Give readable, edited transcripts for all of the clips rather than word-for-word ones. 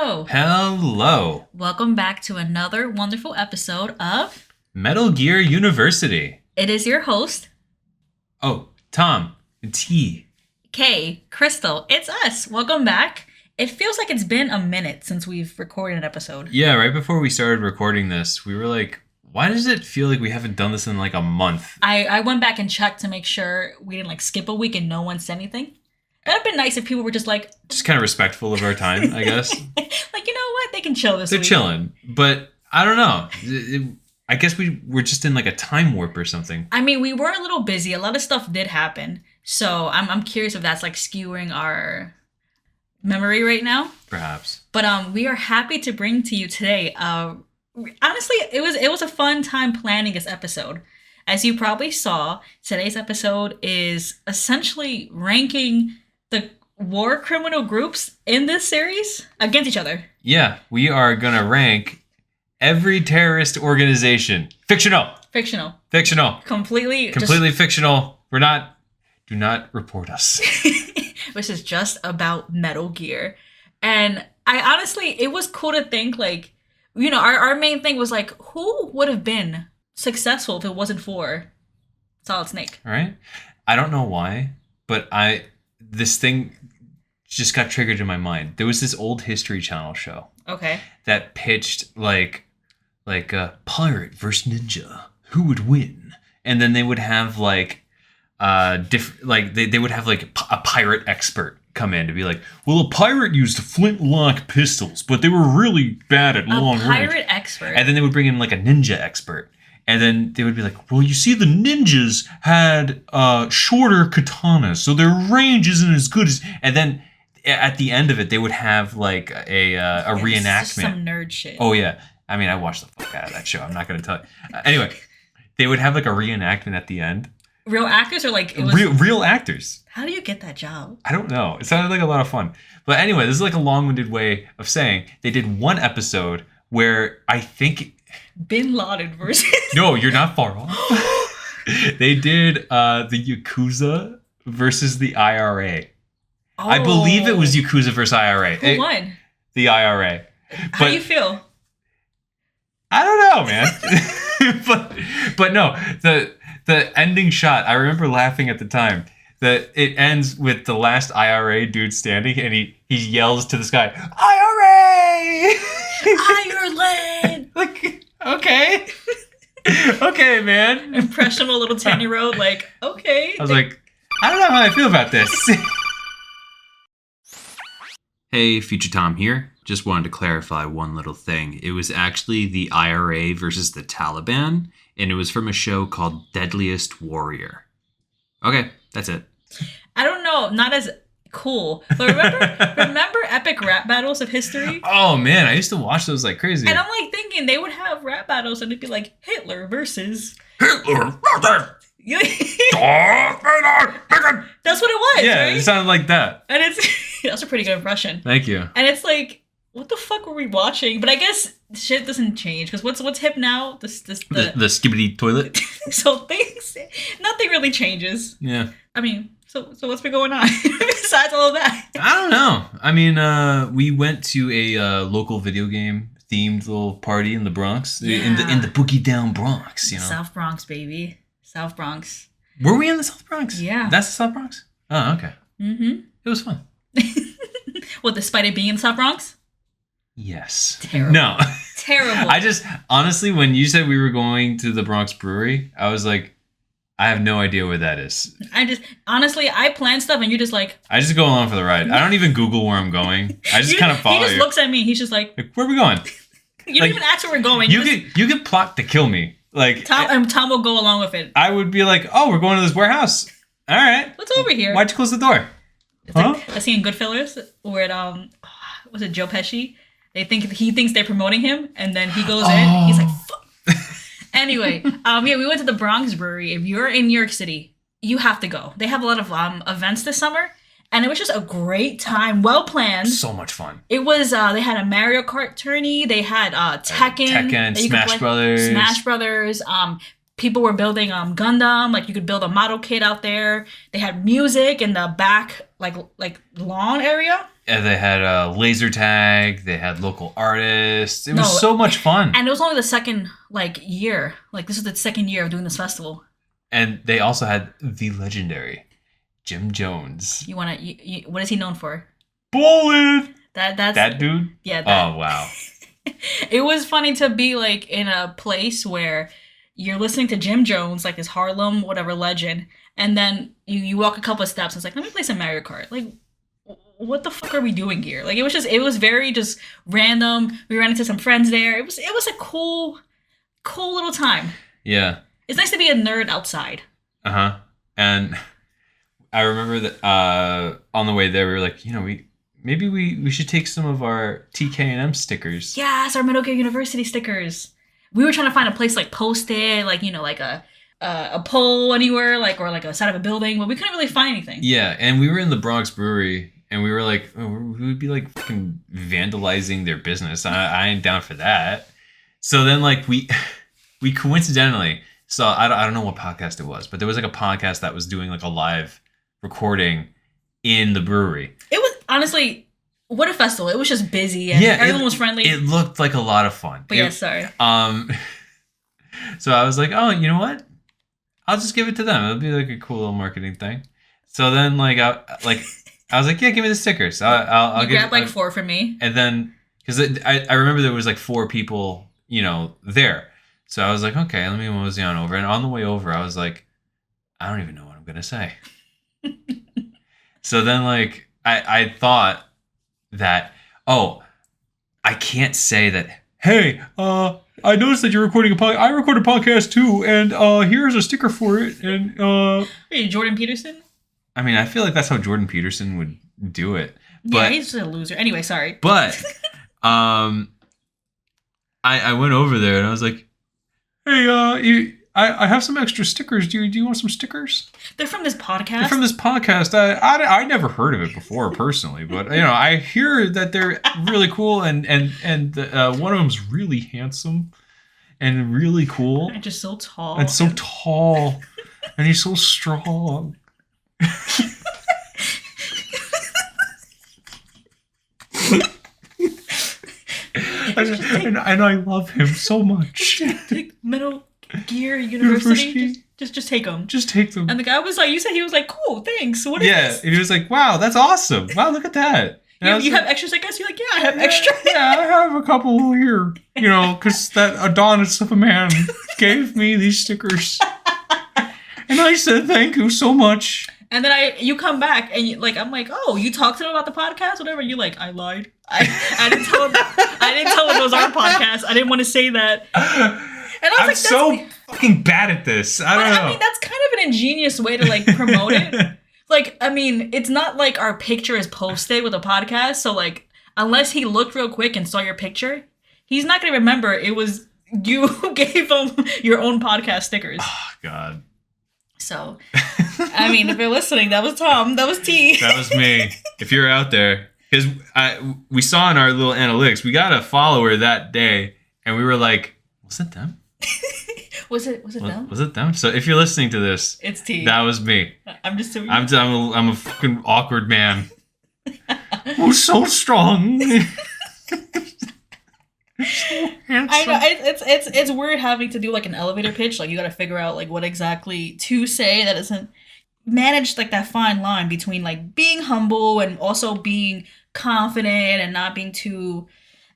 Hello. Hello. Welcome back to another wonderful episode of Metal Gear University. It is your host, Oh, Tom. T. Kay, Crystal. It's us. Welcome back. It feels like it's been a minute since we've recorded an episode. Yeah, right before we started recording this, we were like, why does it feel like we haven't done this in like a month? I went back and checked to make sure we didn't skip a week and no one said anything. That'd been nice if people were just kind of respectful of our time, I guess. you know what? They can chill this They're week. chilling. But I don't know. I guess we're just in like a time warp or something. I mean, we were a little busy. A lot of stuff did happen. So I'm curious if that's skewing our memory right now. Perhaps. But we are happy to bring to you today. Honestly, it was a fun time planning this episode. As you probably saw, today's episode is essentially ranking the war criminal groups in this series against each other. Yeah, we are gonna rank every terrorist organization. Fictional. Completely fictional. Do not report us. This is just about Metal Gear. And I honestly, it was cool to think our main thing was who would have been successful if it wasn't for Solid Snake? All right. I don't know why, but this thing just got triggered in my mind. There was this old History Channel show. Okay. That pitched like pirate versus ninja. Who would win? And then they would have they would have a pirate expert come in to be like, well, a pirate used flintlock pistols, but they were really bad at long range. A pirate expert. And then they would bring in a ninja expert. And then they would be like, well, you see, the ninjas had shorter katanas, so their range isn't as good as... And then at the end of it, they would have a reenactment. Some nerd shit. Oh, yeah. I mean, I watched the fuck out of that show. I'm not going to tell you. Anyway, they would have a reenactment at the end. Real actors or real actors. How do you get that job? I don't know. It sounded like a lot of fun. But anyway, this is a long-winded way of saying they did one episode where I think... Bin Laden versus... No, you're not far off. They did the Yakuza versus the IRA. Oh. I believe it was Yakuza versus IRA. Who won? The IRA. How do you feel? I don't know, man. but no, the ending shot, I remember laughing at the time. That it ends with the last IRA dude standing, and he yells to the sky, IRA! Ireland! Okay. Okay, man. Impressionable little 10-year-old, okay. I was like, I don't know how I feel about this. Hey, Future Tom here. Just wanted to clarify one little thing. It was actually the IRA versus the Taliban, and it was from a show called Deadliest Warrior. Okay, that's it. I don't know, not as cool. But remember epic rap battles of history? Oh man, I used to watch those like crazy. And I'm thinking they would have rap battles and it'd be like Hitler versus Hitler. That's what it was. Yeah, right? It sounded like that. And that's a pretty good impression. Thank you. And it's what the fuck were we watching? But I guess shit doesn't change because what's hip now? The skibbity toilet. So nothing really changes. Yeah. I mean, so what's been going on besides all of that? I don't know. I mean, we went to a local video game themed little party in the Bronx, in the Boogie Down Bronx. South Bronx, baby. South Bronx. Were we in the South Bronx? Yeah. That's the South Bronx? Oh, okay. Mm-hmm. It was fun. What, despite it being in the South Bronx? Yes. Terrible. No. Terrible. I just, honestly, when you said we were going to the Bronx Brewery, I was like, I have no idea where that is. I plan stuff and you're just like... I just go along for the ride. I don't even Google where I'm going. I just kind of follow you. He just looks at me. He's just like... Where are we going? You don't even ask where we're going. You could plot to kill me. Tom will go along with it. I would be like, oh, we're going to this warehouse. All right. What's over here? Why'd you close the door? It's I seen in Goodfellas where was it Joe Pesci? He thinks they're promoting him, and then he goes in. He's like, fuck. Anyway, we went to the Bronx Brewery. If you're in New York City, you have to go. They have a lot of events this summer, and it was just a great time, well planned. So much fun. It was. They had a Mario Kart tourney. They had Tekken, Smash Brothers. People were building Gundam. You could build a model kit out there. They had music in the back, like lawn area. And they had laser tag. They had local artists. It was No, so much fun. And it was only the second year. Like this is the second year of doing this festival. And they also had the legendary Jim Jones. You wanna? What is he known for? Bowling. That's That dude. Yeah. That. Oh wow. It was funny to be like in a place where you're listening to Jim Jones, like this Harlem whatever legend, and then you walk a couple of steps and it's like, let me play some Mario Kart. Like, what the fuck are we doing here? Like, it was very just random. We ran into some friends there. It was a cool little time. Yeah. It's nice to be a nerd outside. Uh-huh. And I remember that on the way there we were like, maybe we should take some of our TK&M stickers. Yes, our Metal Gear University stickers. We were trying to find a place like posted, like like a pole anywhere, like or like a side of a building, but we couldn't really find anything. Yeah, and we were in the Bronx Brewery, and we were like, we would be like fucking vandalizing their business. I ain't down for that. So then like we coincidentally saw, I don't know what podcast it was, but there was like a podcast that was doing like a live recording in the brewery. It was honestly, what a festival. It was just busy and everyone was friendly. It looked like a lot of fun. But sorry. So I was like, oh, you know what? I'll just give it to them. It'll be like a cool little marketing thing. So then like I was like, yeah, give me the stickers. I'll grab like 4 for me. And then because I remember there was like 4 people, there. So I was like, okay, let me mosey on over. And on the way over, I was like, I don't even know what I'm gonna say. So then like I thought that, oh, I can't say that, hey, I noticed that you're recording a podcast. I record a podcast too, and here's a sticker for it. And Are you Jordan Peterson? I mean, I feel like that's how Jordan Peterson would do it. Yeah, he's just a loser. Anyway, sorry. But I went over there and I was like, hey, I have some extra stickers. Do you want some stickers? They're from this podcast. They're from this podcast. I never heard of it before personally, but I hear that they're really cool and one of them's really handsome and really cool. And just so tall. And so tall. And he's so strong. and I love him so much. Take Metal Gear University. Just take them. Just take them. And the guy was like, you said he was like, cool, thanks. What is this? And he was like, wow, that's awesome. Wow, look at that. You have extras, I guess? You're like, yeah, I have extra. Yeah, I have a couple here. Because that Adonis of a man gave me these stickers. And I said, thank you so much. And then you come back and I'm like, oh, you talked to him about the podcast, whatever. And you're like, I lied. I didn't tell him. I didn't tell him it was our podcast. I didn't want to say that. And I was I'm so fucking bad at this. I don't know. I mean, that's kind of an ingenious way to promote it. It's not like our picture is posted with a podcast. So unless he looked real quick and saw your picture, he's not gonna remember it was you who gave him your own podcast stickers. Oh God. So, I mean, if you're listening, that was Tom. That was T. That was me. If you're out there, because we saw in our little analytics, we got a follower that day, and we were like, was it them? Was it them? Was it them? So if you're listening to this, it's T. That was me. I'm just so I'm a fucking awkward man. Who's so strong. I know it's weird having to do an elevator pitch. You got to figure out what exactly to say that isn't managed, that fine line between being humble and also being confident and not being too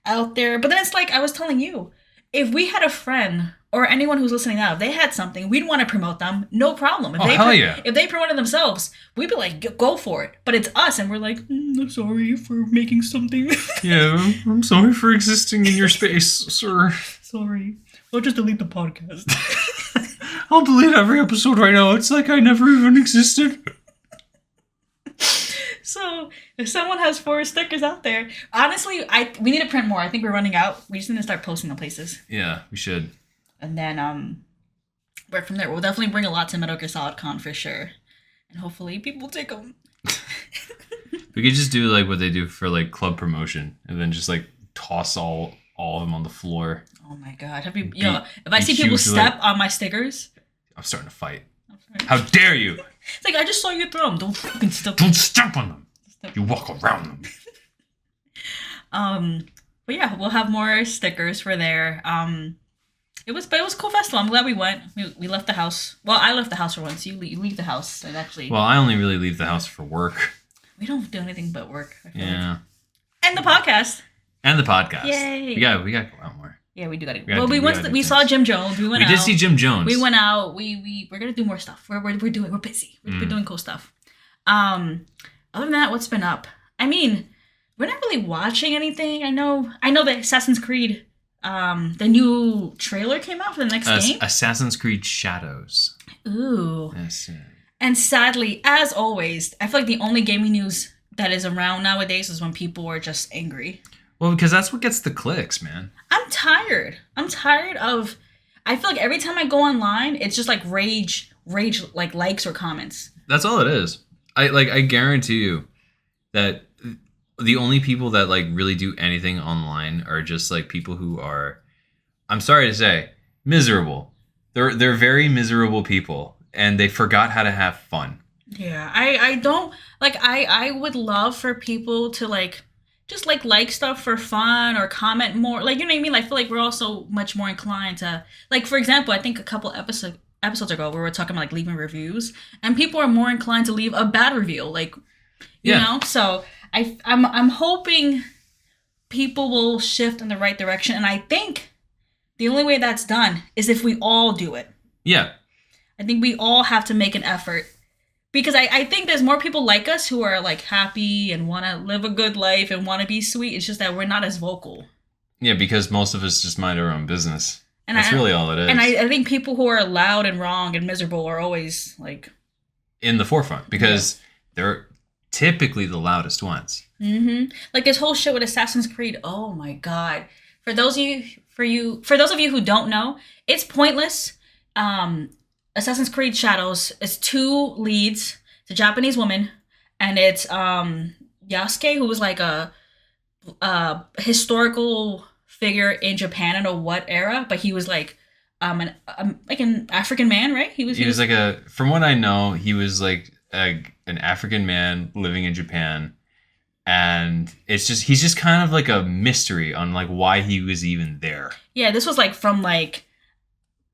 out there. But then it's I was telling you, if we had a friend or anyone who's listening now, if they had something, we'd want to promote them. No problem. If they promoted themselves, we'd be like, go for it. But it's us, and we're like, I'm sorry for making something. Yeah, I'm sorry for existing in your space, sir. Sorry. I'll just delete the podcast. I'll delete every episode right now. It's like I never even existed. So, if someone has 4 stickers out there, honestly, we need to print more. I think we're running out. We just need to start posting the places. Yeah, we should. And then, right from there, we'll definitely bring a lot to Metal Gear Solid Con for sure. And hopefully people will take them. We could just do what they do for club promotion and then just toss all of them on the floor. Oh my God. If I see people step on my stickers. I'm starting to fight. How dare you? It's I just saw you throw them. Don't fucking step. Don't step on them. You walk around them. But yeah, we'll have more stickers for there. It was a cool festival. I'm glad we went. We left the house. Well, I left the house for once. You leave the house and actually. Well, I only really leave the house for work. We don't do anything but work. I feel Yeah. like. And the podcast. And the podcast. Yay. We got to go out more. Yeah, we do got to. gotta Well, do- we we went. gotta do We saw things. Jim Jones. We went We out. did see Jim Jones. We went out. We're gonna do more stuff. We're busy. We're doing cool stuff. Other than that, what's been up? I mean, we're not really watching anything. I know that Assassin's Creed, the new trailer came out for the next game. Assassin's Creed Shadows. Ooh. Yes. And sadly, as always, I feel like the only gaming news that is around nowadays is when people are just angry. Well, because that's what gets the clicks, man. I'm tired. I'm tired of. I feel like every time I go online, it's just like rage, like likes or comments. That's all it is. I guarantee you that the only people that like really do anything online are just like people who are, I'm sorry to say, miserable. They're very miserable people, and they forgot how to have fun. Yeah, I don't like. I would love for people to like just like stuff for fun or comment more. Like, you know what I mean? I feel like we're also much more inclined to, like, for example, I think a couple episodes ago we were talking about like leaving reviews, and people are more inclined to leave a bad review, like, you know. So I'm hoping people will shift in the right direction, and I think the only way that's done is if we all do it. Yeah. I think we all have to make an effort. Because I think there's more people like us who are like happy and want to live a good life and want to be sweet. It's just that we're not as vocal. Yeah, because most of us just mind our own business. And That's really all it is. And I think people who are loud and wrong and miserable are always like in the forefront because they're typically the loudest ones. Mm-hmm. Like this whole shit with Assassin's Creed. Oh my god! For those of you who don't know, it's pointless. Assassin's Creed Shadows is two leads. It's a Japanese woman, and it's Yasuke, who was like a historical figure in Japan. I don't know what era, but he was like an African man, right? He was like from what I know, he was like an African man living in Japan, and he's just kind of like a mystery on like why he was even there. Yeah, this was like from like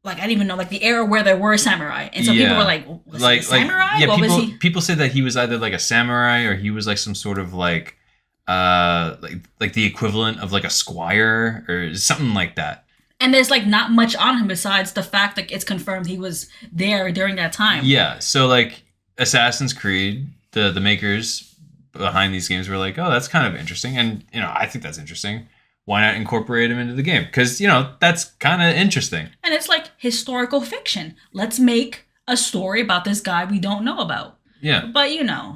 I didn't even know, like the era where there were samurai, and so people were like, was he a samurai? Yeah, what was he? People say that he was either like a samurai or he was like some sort of like the equivalent of like a squire or something like that. And there's like not much on him besides the fact that it's confirmed he was there during that time. Yeah, so like Assassin's Creed, the makers behind these games were like, oh, that's kind of interesting, and I think that's interesting. Why not incorporate him into the game? Because, that's kind of interesting. And it's like historical fiction. Let's make a story about this guy we don't know about. Yeah. But,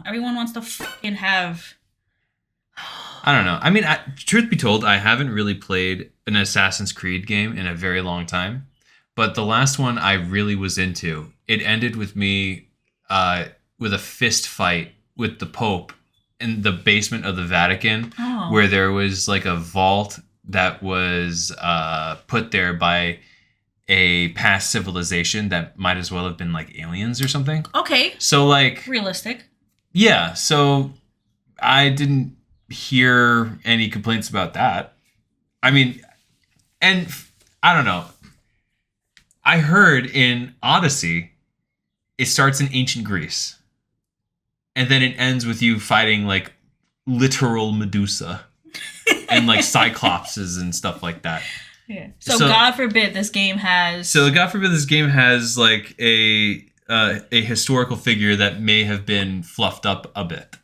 everyone wants to fucking have... I don't know. I mean, truth be told, I haven't really played an Assassin's Creed game in a very long time. But the last one I really was into, it ended with me with a fist fight with the Pope in the basement of the Vatican, where there was like a vault that was put there by a past civilization that might as well have been like aliens or something. Okay. So like realistic. Yeah. So I didn't hear any complaints about that. I mean, and I don't know. I heard in Odyssey, it starts in ancient Greece. And then it ends with you fighting like literal Medusa and like Cyclopses and stuff like that. Yeah. So God forbid this game has. So God forbid this game has like a historical figure that may have been fluffed up a bit.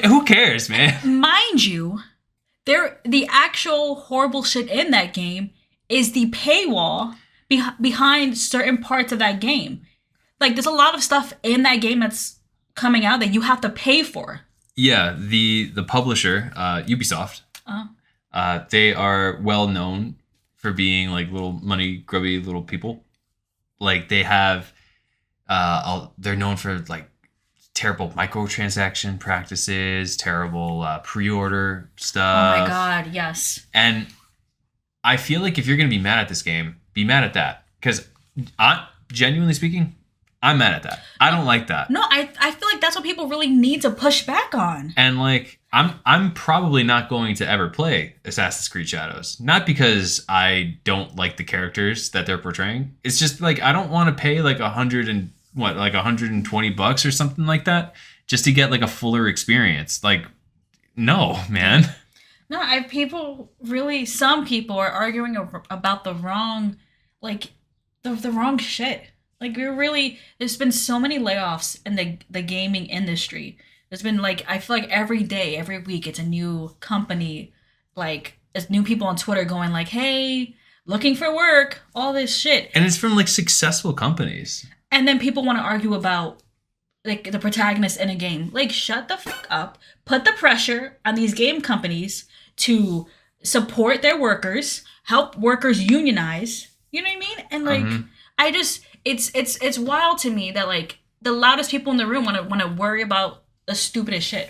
Who cares, man? Mind you, the actual horrible shit in that game is the paywall behind certain parts of that game. Like, there's a lot of stuff in that game that's coming out that you have to pay for. Yeah, the publisher, Ubisoft, they are well known for being like little money grubby little people. Like they have, they're known for like terrible microtransaction practices, terrible pre-order stuff. Oh my god, yes. And I feel like if you're gonna be mad at this game, be mad at that, because genuinely speaking, I'm mad at that. I don't like that. No, I feel like that's what people really need to push back on. And like, I'm probably not going to ever play Assassin's Creed Shadows. Not because I don't like the characters that they're portraying. It's just like I don't want to pay like $120 or something like that just to get like a fuller experience. Like, no, man. No, some people are arguing about the wrong, like, the wrong shit. Like, there's been so many layoffs in the gaming industry. There's been, like, I feel like every day, every week, it's a new company. Like, there's new people on Twitter going, like, hey, looking for work, all this shit. And it's from, like, successful companies. And then people want to argue about, like, the protagonist in a game. Like, shut the fuck up. Put the pressure on these game companies to support their workers, help workers unionize. You know what I mean? And, like, it's wild to me that, like, the loudest people in the room want to worry about the stupidest shit.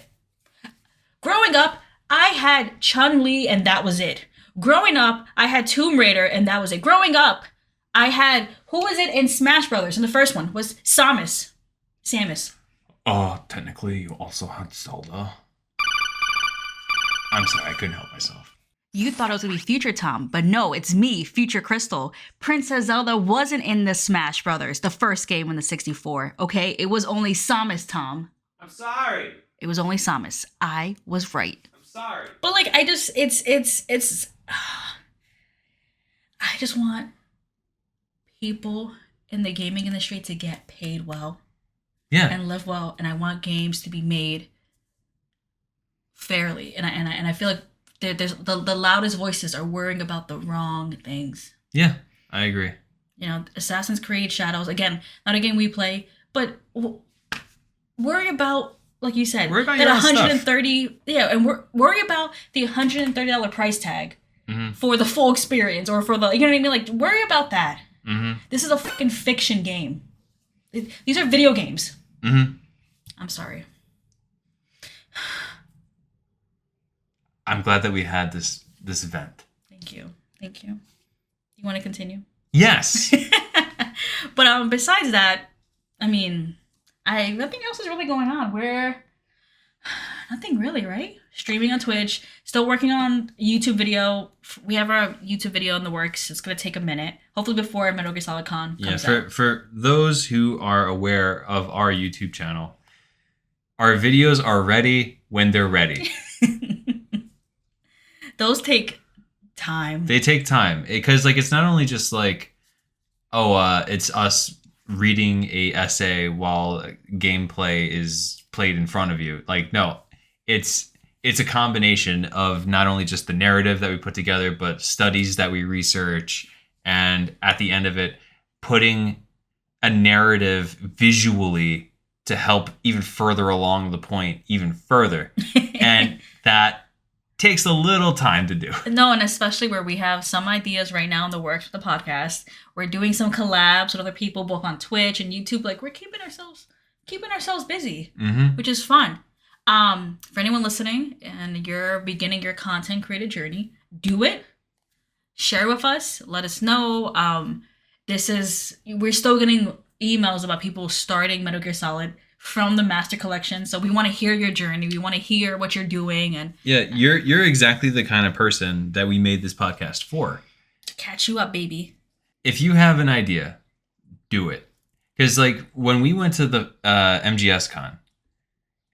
Growing up, I had Chun-Li and that was it. Growing up, I had Tomb Raider and that was it. Growing up, I had, who was it in Smash Brothers? In the first one was Samus. Technically, you also had Zelda. I'm sorry, I couldn't help myself. You thought it was going to be Future Tom, but no, it's me, Future Crystal. Princess Zelda wasn't in the Smash Brothers, the first game in the 64, okay? It was only Samus, Tom. I'm sorry. It was only Samus. I was right. I'm sorry. But, like, I just want people in the gaming industry to get paid well. Yeah. And live well, and I want games to be made fairly. And I feel like there's the loudest voices are worrying about the wrong things. Yeah, I agree. You know, Assassin's Creed Shadows, again, not a game we play, but worry about, like you said, worry about that your own 130 stuff. Yeah, and worry about the $130 price tag for the full experience, or for the, you know what I mean? Like, worry about that. This is a fucking fiction game. These are video games. I'm sorry. I'm glad that we had this event. Thank you. You want to continue? Yes. But besides that, I mean, nothing else is really going on. Nothing really, right? Streaming on Twitch, still working on YouTube video. We have our YouTube video in the works. It's gonna take a minute, hopefully before Metal Gear Solid Con comes out. For those who are aware of our YouTube channel, our videos are ready when they're ready. Those take time. They take time because, like, it's not only just like, it's us reading a essay while gameplay is played in front of you. Like, no, it's a combination of not only just the narrative that we put together, but studies that we research, and at the end of it, putting a narrative visually to help even further along the point even further. And that takes a little time to do. No, and especially where we have some ideas right now in the works for the podcast. We're doing some collabs with other people, both on Twitch and YouTube. Like, we're keeping ourselves busy, which is fun. For anyone listening and you're beginning your content creator journey, do it. Share with us. Let us know. We're still getting emails about people starting Metal Gear Solid from the Master Collection. So we want to hear your journey. We want to hear what you're doing. And yeah, you're exactly the kind of person that we made this podcast for. To catch you up, baby. If you have an idea, do it. Because, like, when we went to the MGS Con,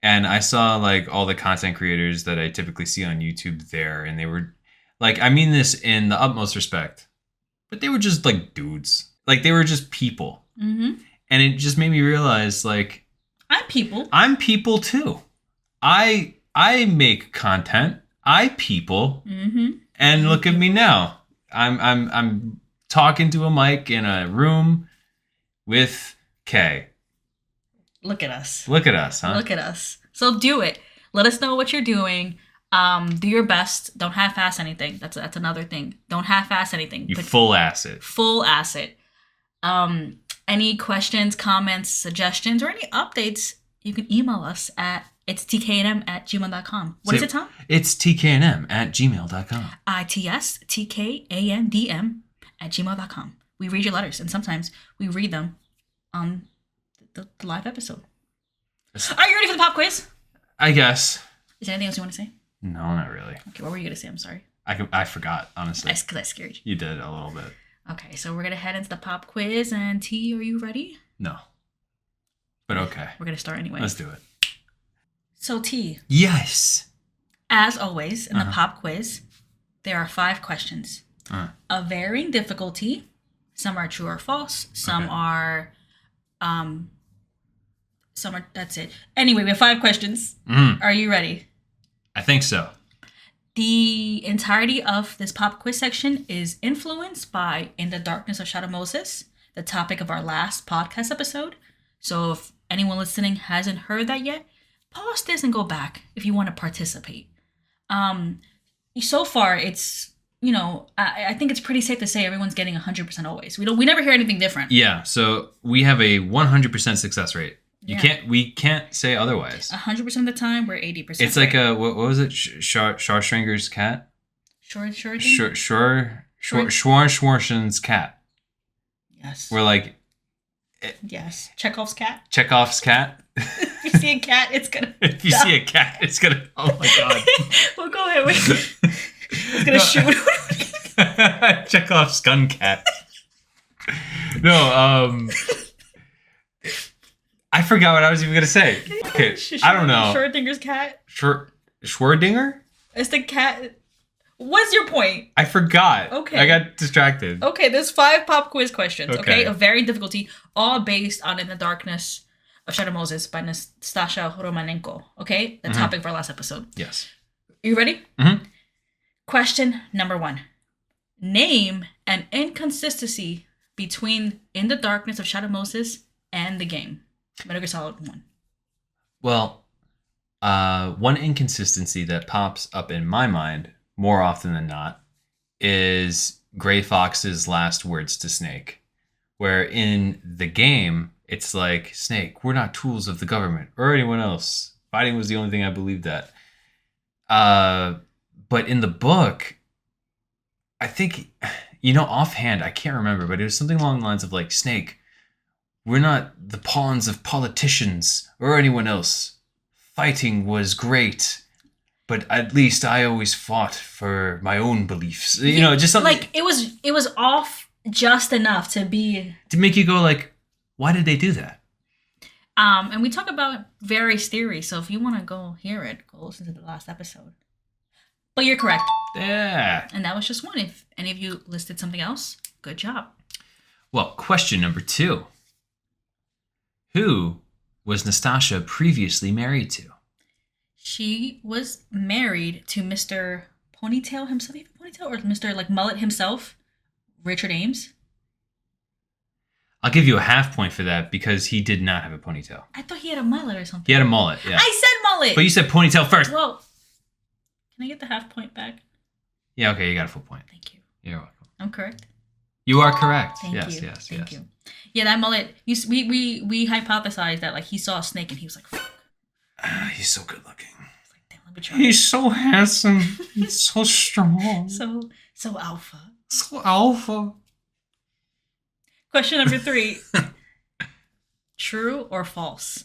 and I saw, like, all the content creators that I typically see on YouTube there, and they were, like, I mean this in the utmost respect, but they were just, like, dudes. Like, they were just people. And it just made me realize, like, I'm people too. I make content. I people. And look at me now. I'm talking to a mic in a room with Kay. Look at us. Look at us, huh? Look at us. So do it. Let us know what you're doing. Do your best. Don't half-ass anything. That's another thing. Don't half-ass anything. You full-ass it. Full-ass it. Any questions, comments, suggestions, or any updates, you can email us at itstknm@gmail.com. What is it, Tom? It's tknm@gmail.com. ITSTKANDM@gmail.com. We read your letters, and sometimes we read them on the live episode. Are you ready for the pop quiz? I guess. Is there anything else you want to say? No, not really. Okay, what were you gonna say? I'm sorry. I forgot, honestly. Because I scared you. You did a little bit. Okay, so we're gonna head into the pop quiz. And T, are you ready? No. But okay. We're gonna start anyway. Let's do it. So T, Yes. as always in the Uh-huh. pop quiz, there are 5 questions of varying difficulty. Some are true or false. Some Okay. are, That's it. Anyway, we have 5 questions. Mm, Are you ready? I think so. The entirety of this pop quiz section is influenced by In the Darkness of Shadow Moses, the topic of our last podcast episode. So if anyone listening hasn't heard that yet, pause this and go back if you want to participate. So far, it's, I think it's pretty safe to say everyone's getting 100% always. We never hear anything different. Yeah, so we have a 100% success rate. Yeah. We can't say otherwise. 100% of the time, we're 80%. It's like a what was it? Schwarzenegger's cat? Sure thing? Schwarzenegger's cat. Yes. We're like Yes. Chekhov's cat. Chekhov's cat. If you see a cat, it's gonna. If you see a cat, it's gonna. Oh my god. Well, go ahead. It's gonna shoot. Chekhov's gun cat. No, I forgot what I was even gonna say. Okay, I don't know. Schrodinger's cat. Schwardinger? It's the cat. What's your point? I forgot. Okay. I got distracted. Okay, there's 5 pop quiz questions. Okay, Okay. of varying difficulty, all based on In the Darkness of Shadow Moses by Nastasha Romanenko. Okay, the topic of our last episode. Yes. You ready? Mhm. Question number 1. Name an inconsistency between In the Darkness of Shadow Moses and the game. Metal Gear Solid 1. Well, one inconsistency that pops up in my mind more often than not is Gray Fox's last words to Snake, where in the game it's like, Snake, we're not tools of the government or anyone else. Fighting was the only thing I believed that. But in the book, I think, offhand, I can't remember, but it was something along the lines of like, Snake, we're not the pawns of politicians or anyone else. Fighting was great, but at least I always fought for my own beliefs. Just something Like it was off just enough to be. to make you go like, why did they do that? And we talk about various theories. So if you want to go hear it, go listen to the last episode. But you're correct, Yeah. and that was just one. If any of you listed something else, good job. Well, question number 2. Who was Nastasha previously married to? She was married to Mr. Ponytail himself, even Ponytail, or Mr. like Mullet himself, Richard Ames. I'll give you a half point for that because he did not have a ponytail. I thought he had a mullet or something. He had a mullet, yeah. I said mullet. But you said ponytail first. Well, can I get the half point back? Yeah, okay, you got a full point. Thank you. You're welcome. I'm correct. You are correct. Thank yes, you. yes, Thank yes. you. Yeah, that mullet. We hypothesized that like he saw a snake and he was like, "Fuck." He's so good looking. It's like, damn, let me try. He's so handsome. He's so strong. So alpha. So alpha. Question number 3. True or false?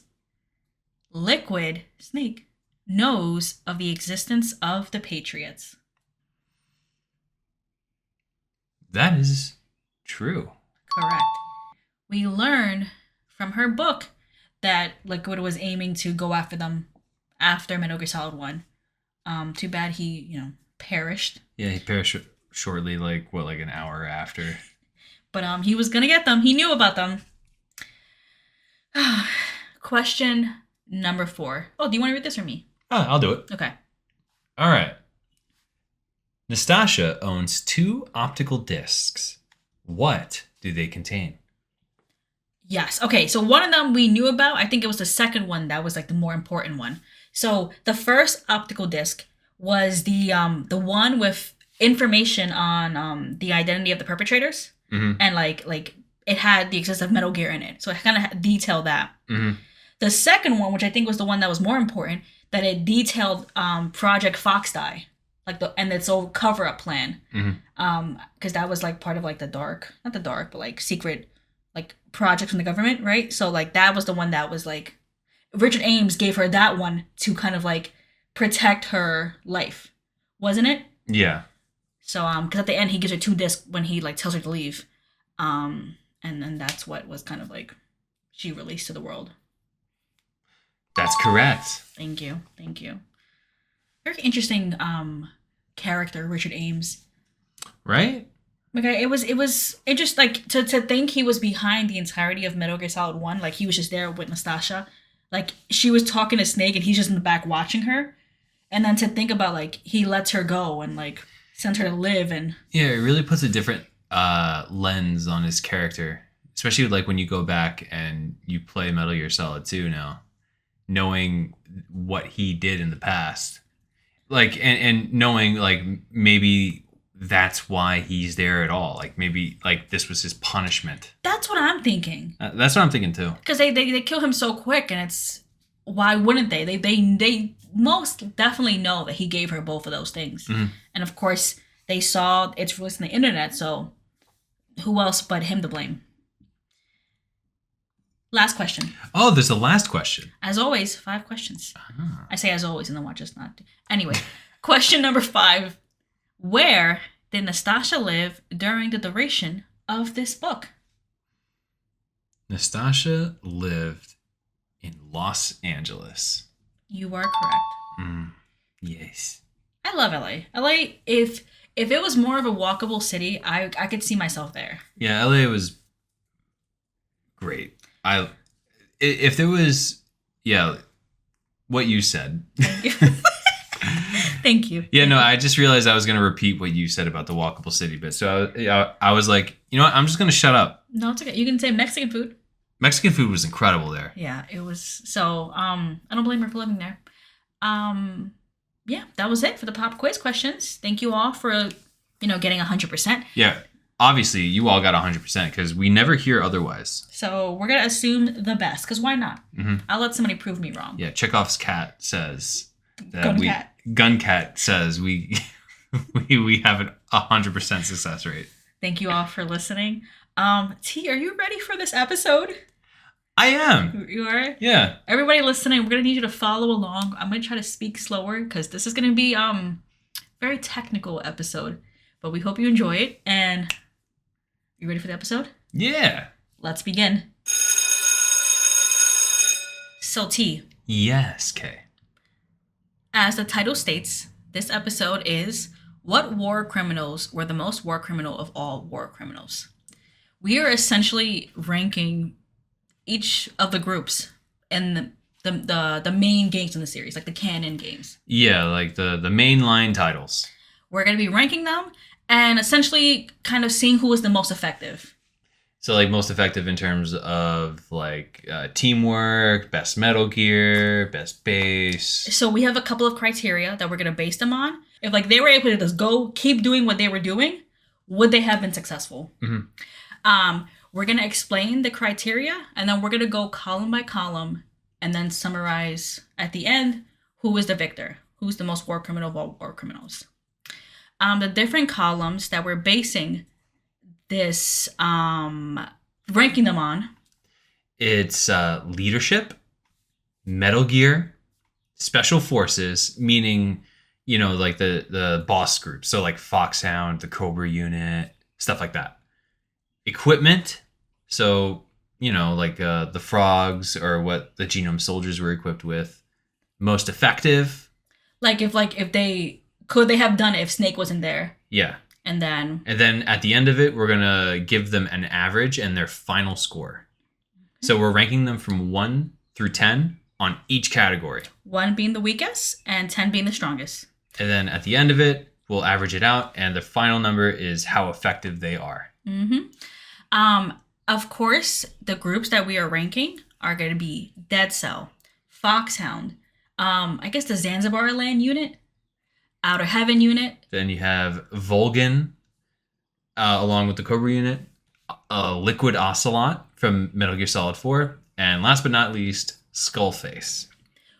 Liquid Snake knows of the existence of the Patriots. That is true. Correct. We learn from her book that Liquid was aiming to go after them after Metal Gear Solid 1. Too bad he, perished. Yeah, he perished shortly, like an hour after. But he was gonna get them. He knew about them. Question number 4. Oh, do you want to read this or me? Oh, I'll do it. Okay. All right. Nastasha owns 2 optical discs. What do they contain? Yes. Okay. So one of them we knew about. I think it was the second one that was like the more important one. So the first optical disc was the one with information on the identity of the perpetrators, and like it had the existence of Metal Gear in it. So it kind of detailed that. The second one, which I think was the one that was more important, that it detailed Project Foxdie, and its whole cover up plan. Because that was like part of like not the dark, but like secret like projects from the government, right? So like that was the one that was like Richard Ames gave her that one to kind of like protect her life, wasn't it? Yeah. So because at the end he gives her 2 discs when he like tells her to leave, and then that's what was kind of like she released to the world. That's correct. Thank you. Very interesting character, Richard Ames. Right? Okay, it was just like to think he was behind the entirety of Metal Gear Solid 1, like he was just there with Nastasha. Like she was talking to Snake and he's just in the back watching her. And then to think about like he lets her go and like sends her to live and Yeah, it really puts a different lens on his character. Especially like when you go back and you play Metal Gear Solid 2 now, knowing what he did in the past. Like and knowing like maybe that's why he's there at all. Like maybe like this was his punishment. that's what I'm thinking. That's what I'm thinking too. Because they kill him so quick and it's why wouldn't they? They most definitely know that he gave her both of those things. Mhm. And of course they saw it's released on the internet, so who else but him to blame? Last question. Oh, there's the last question. As always, 5 questions. Ah. I say as always, and then watch us not. Anyway, question number 5. Where did Nastasha live during the duration of this book? Nastasha lived in Los Angeles. You are correct. Yes. I love LA. LA, if it was more of a walkable city, I could see myself there. Yeah, LA was great. If there was, yeah, what you said. Thank you. Thank you. Yeah, no, I just realized I was going to repeat what you said about the walkable city bit. So I was like, you know what? I'm just going to shut up. No, it's okay. You can say Mexican food. Mexican food was incredible there. Yeah, it was. So, I don't blame her for living there. Yeah, that was it for the pop quiz questions. Thank you all for, getting 100%. Yeah, obviously you all got 100% because we never hear otherwise. So we're going to assume the best, because why not? Mm-hmm. I'll let somebody prove me wrong. Yeah, Chekhov's cat says that Guncat says we we have an 100% success rate. Thank you all for listening. T, are you ready for this episode? I am. You are? Yeah. Everybody listening, we're going to need you to follow along. I'm going to try to speak slower because this is going to be very technical episode. But we hope you enjoy it. And you ready for the episode? Yeah. Let's begin. So T. Yes, Kay. As the title states, this episode is What War Criminals Were the Most War Criminal of All War Criminals? We are essentially ranking each of the groups and the main games in the series, like the canon games. Yeah, like the mainline titles. We're going to be ranking them and essentially kind of seeing who is the most effective. So like most effective in terms of like teamwork, best Metal Gear, best base. So we have a couple of criteria that we're going to base them on. If like they were able to just keep doing what they were doing, would they have been successful? Mm-hmm. We're going to explain the criteria, and then we're going to go column by column and then summarize at the end who is the victor, who's the most war criminal of all war criminals. The different columns that we're basing this ranking them on. It's leadership, Metal Gear, special forces, meaning, like the boss group. So like Foxhound, the Cobra unit, stuff like that. Equipment. So, like the frogs or what the Genome soldiers were equipped with. Most effective. If they could they have done it if Snake wasn't there? Yeah. And then at the end of it, we're going to give them an average and their final score. So we're ranking them from 1 through 10 on each category. 1 being the weakest and 10 being the strongest. And then at the end of it, we'll average it out and the final number is how effective they are. Mm-hmm. Of course, the groups that we are ranking are going to be Dead Cell, Foxhound, I guess the Zanzibar Land unit, Outer Heaven unit. Then you have Volgan, along with the Cobra unit, Liquid Ocelot from Metal Gear Solid 4, and last but not least, Skullface.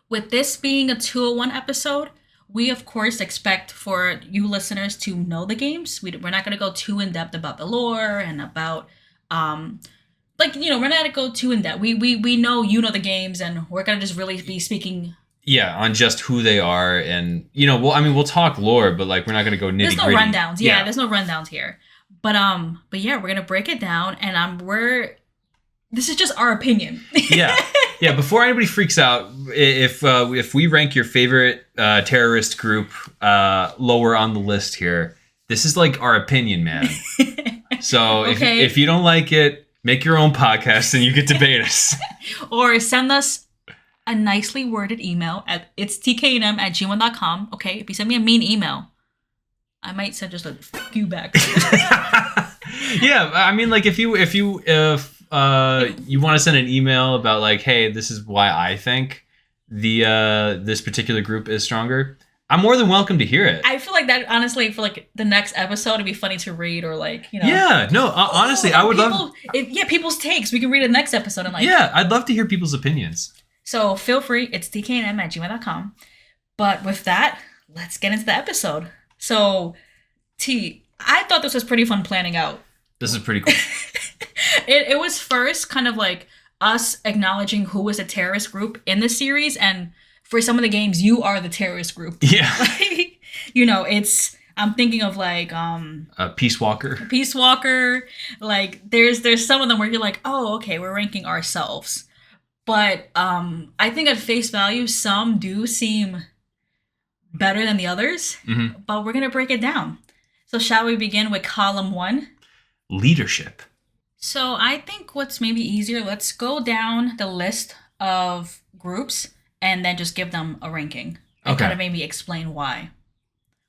With this being a 201 episode, we of course expect for you listeners to know the games. We're not going to go too in depth about the lore and about we're not going to go too in depth. We know the games, and we're going to just really be speaking Yeah, on just who they are, and well, I mean, we'll talk lore, but like we're not gonna go nitty There's gritty. no rundowns. Yeah, there's no rundowns here. But yeah, we're gonna break it down, and this is just our opinion. yeah. Before anybody freaks out, if we rank your favorite terrorist group lower on the list here, this is like our opinion, man. So Okay. if you don't like it, make your own podcast and you get debate us. Or send us a nicely worded email at itstknm@gmail.com. Okay, if you send me a mean email, I might send just a fuck you back. Yeah, I mean, like if you want to send an email about like, hey, this is why I think this particular group is stronger, I'm more than welcome to hear it. I feel like that, honestly, for like the next episode, it'd be funny to read, or like, Yeah, no, honestly, I would love. People's takes. We can read the next episode and like. Yeah, I'd love to hear people's opinions. So feel free. It's tknm@gmail.com. But with that, let's get into the episode. So, I thought this was pretty fun planning out. This is pretty cool. It was first kind of like us acknowledging who was a terrorist group in the series, and for some of the games, you are the terrorist group. Yeah. Like, I'm thinking of like Peace Walker. Peace Walker. Like there's some of them where you're like, oh, okay, we're ranking ourselves. But I think at face value, some do seem better than the others. Mm-hmm. But we're gonna break it down. So shall we begin with column 1? Leadership. So I think what's maybe easier, let's go down the list of groups and then just give them a ranking. And kind of maybe explain why.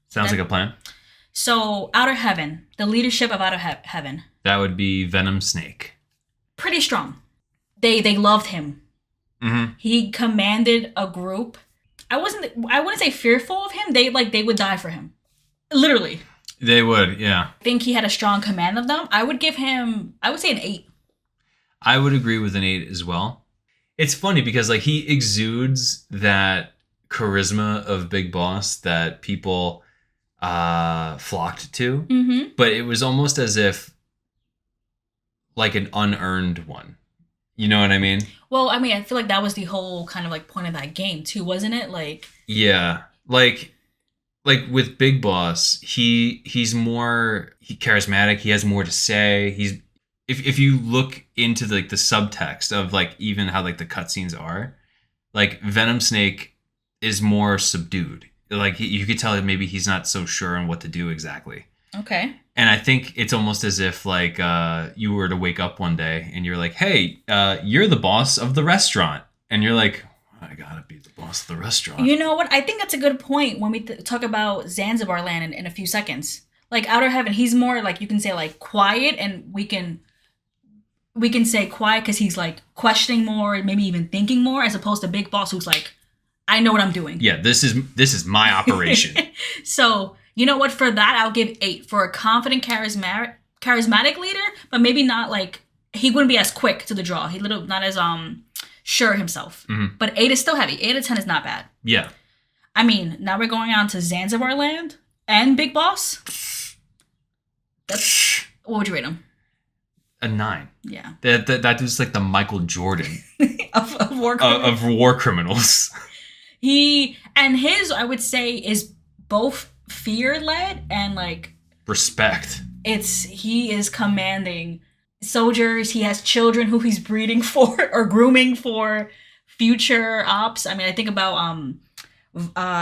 Sounds like a plan. So Outer Heaven, the leadership of Outer Heaven. That would be Venom Snake. Pretty strong. They loved him. Mm-hmm. He commanded a group. I wouldn't say fearful of him. They would die for him. Literally. They would, yeah. I think he had a strong command of them. I would say an 8. I would agree with an 8 as well. It's funny because like he exudes that charisma of Big Boss that people flocked to. Mm-hmm. But it was almost as if like an unearned one. You know what I mean? Well, I mean, I feel like that was the whole kind of like point of that game too, wasn't it? Like, yeah, like with Big Boss, he's more charismatic. He has more to say. He's if you look into the subtext of like even how like the cutscenes are, like Venom Snake is more subdued. Like you could tell that maybe he's not so sure on what to do exactly. Okay. And I think it's almost as if like you were to wake up one day and you're like, hey, you're the boss of the restaurant. And you're like, I gotta be the boss of the restaurant. You know what? I think that's a good point when we talk about Zanzibar Land in a few seconds. Like Outer Heaven, he's more like, you can say like quiet, and we can say quiet because he's like questioning more, maybe even thinking more, as opposed to Big Boss who's like, I know what I'm doing. Yeah, this is my operation. So, you know what? For that, I'll give 8 for a confident, charismatic leader, but maybe not like, he wouldn't be as quick to the draw. He not as sure himself. Mm-hmm. But 8 is still heavy. 8 out of 10 is not bad. Yeah. I mean, now we're going on to Zanzibar Land and Big Boss. What would you rate him? A 9. Yeah. That is like the Michael Jordan of war criminals. Of war criminals. His, I would say, is both fear-led and like respect. He is commanding soldiers. He has children who he's breeding for or grooming for future ops. I mean, I think about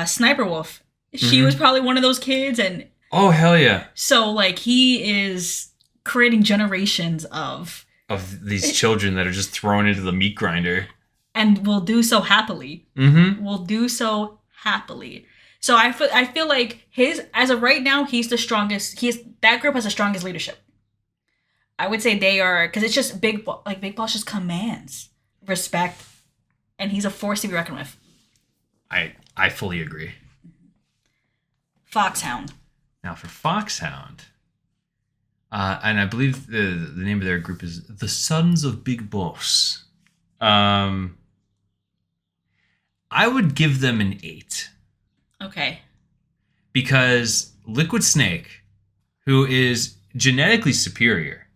Sniper Wolf. She was probably one of those kids, and oh hell yeah. So like he is creating generations of these children that are just thrown into the meat grinder, and will do so happily. Mm-hmm. Will do so happily. So I feel like as of right now, he's the strongest. That group has the strongest leadership. I would say they are, because it's just Big Boss just commands respect, and he's a force to be reckoned with. I fully agree. Foxhound. Now for Foxhound, and I believe the name of their group is the Sons of Big Boss. I would give them an 8. Okay. Because Liquid Snake, who is genetically superior,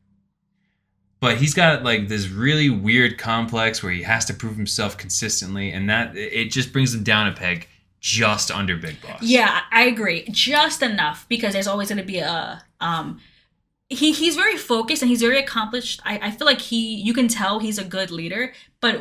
but he's got like this really weird complex where he has to prove himself consistently, and that it just brings him down a peg just under Big Boss. Yeah, I agree. Just enough, because there's always going to be a he's very focused and he's very accomplished. I feel like you can tell he's a good leader, but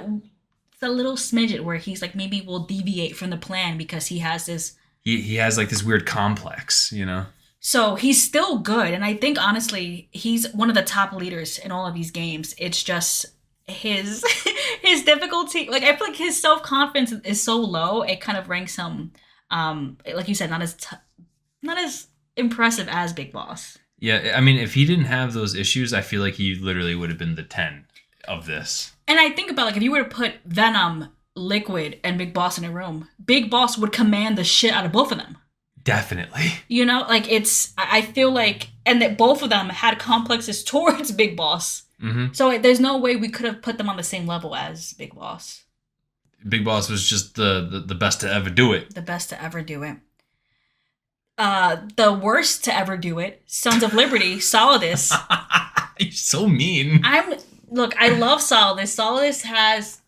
it's a little smidget where he's like maybe will deviate from the plan because he has this. He has like this weird complex, you know. So he's still good, and I think honestly he's one of the top leaders in all of these games. It's just his his difficulty. Like I feel like his self confidence is so low. It kind of ranks him, like you said, not as impressive as Big Boss. Yeah, I mean, if he didn't have those issues, I feel like he literally would have been the 10 of this. And I think about like if you were to put Venom, Liquid, and Big Boss in a room, Big Boss would command the shit out of both of them. Definitely. You know, like I feel like, and that both of them had complexes towards Big Boss. Mm-hmm. So there's no way we could have put them on the same level as Big Boss. Big Boss was just the best to ever do it. The best to ever do it. The worst to ever do it, Sons of Liberty, Solidus. You're so mean. I love Solidus. Solidus has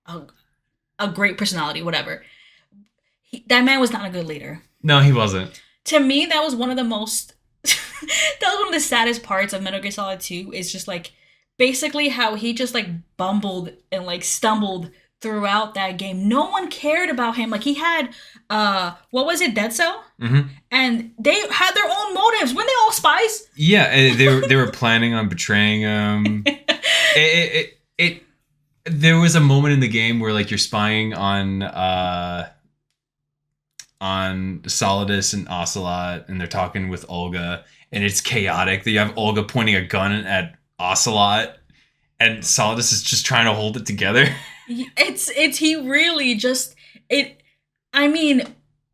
a great personality, whatever. That man was not a good leader. No, he wasn't. To me, that was one of the most that was one of the saddest parts of Metal Gear Solid 2 is just like basically how he just like bumbled and like stumbled throughout that game. No one cared about him. Like he had what was it, Dead Cell? Mm-hmm. And they had their own motives. Weren't they all spies? Yeah, they were planning on betraying him. There was a moment in the game where like you're spying on Solidus and Ocelot, and they're talking with Olga, and it's chaotic. You have Olga pointing a gun at Ocelot, and Solidus is just trying to hold it together. It's he really just it. I mean,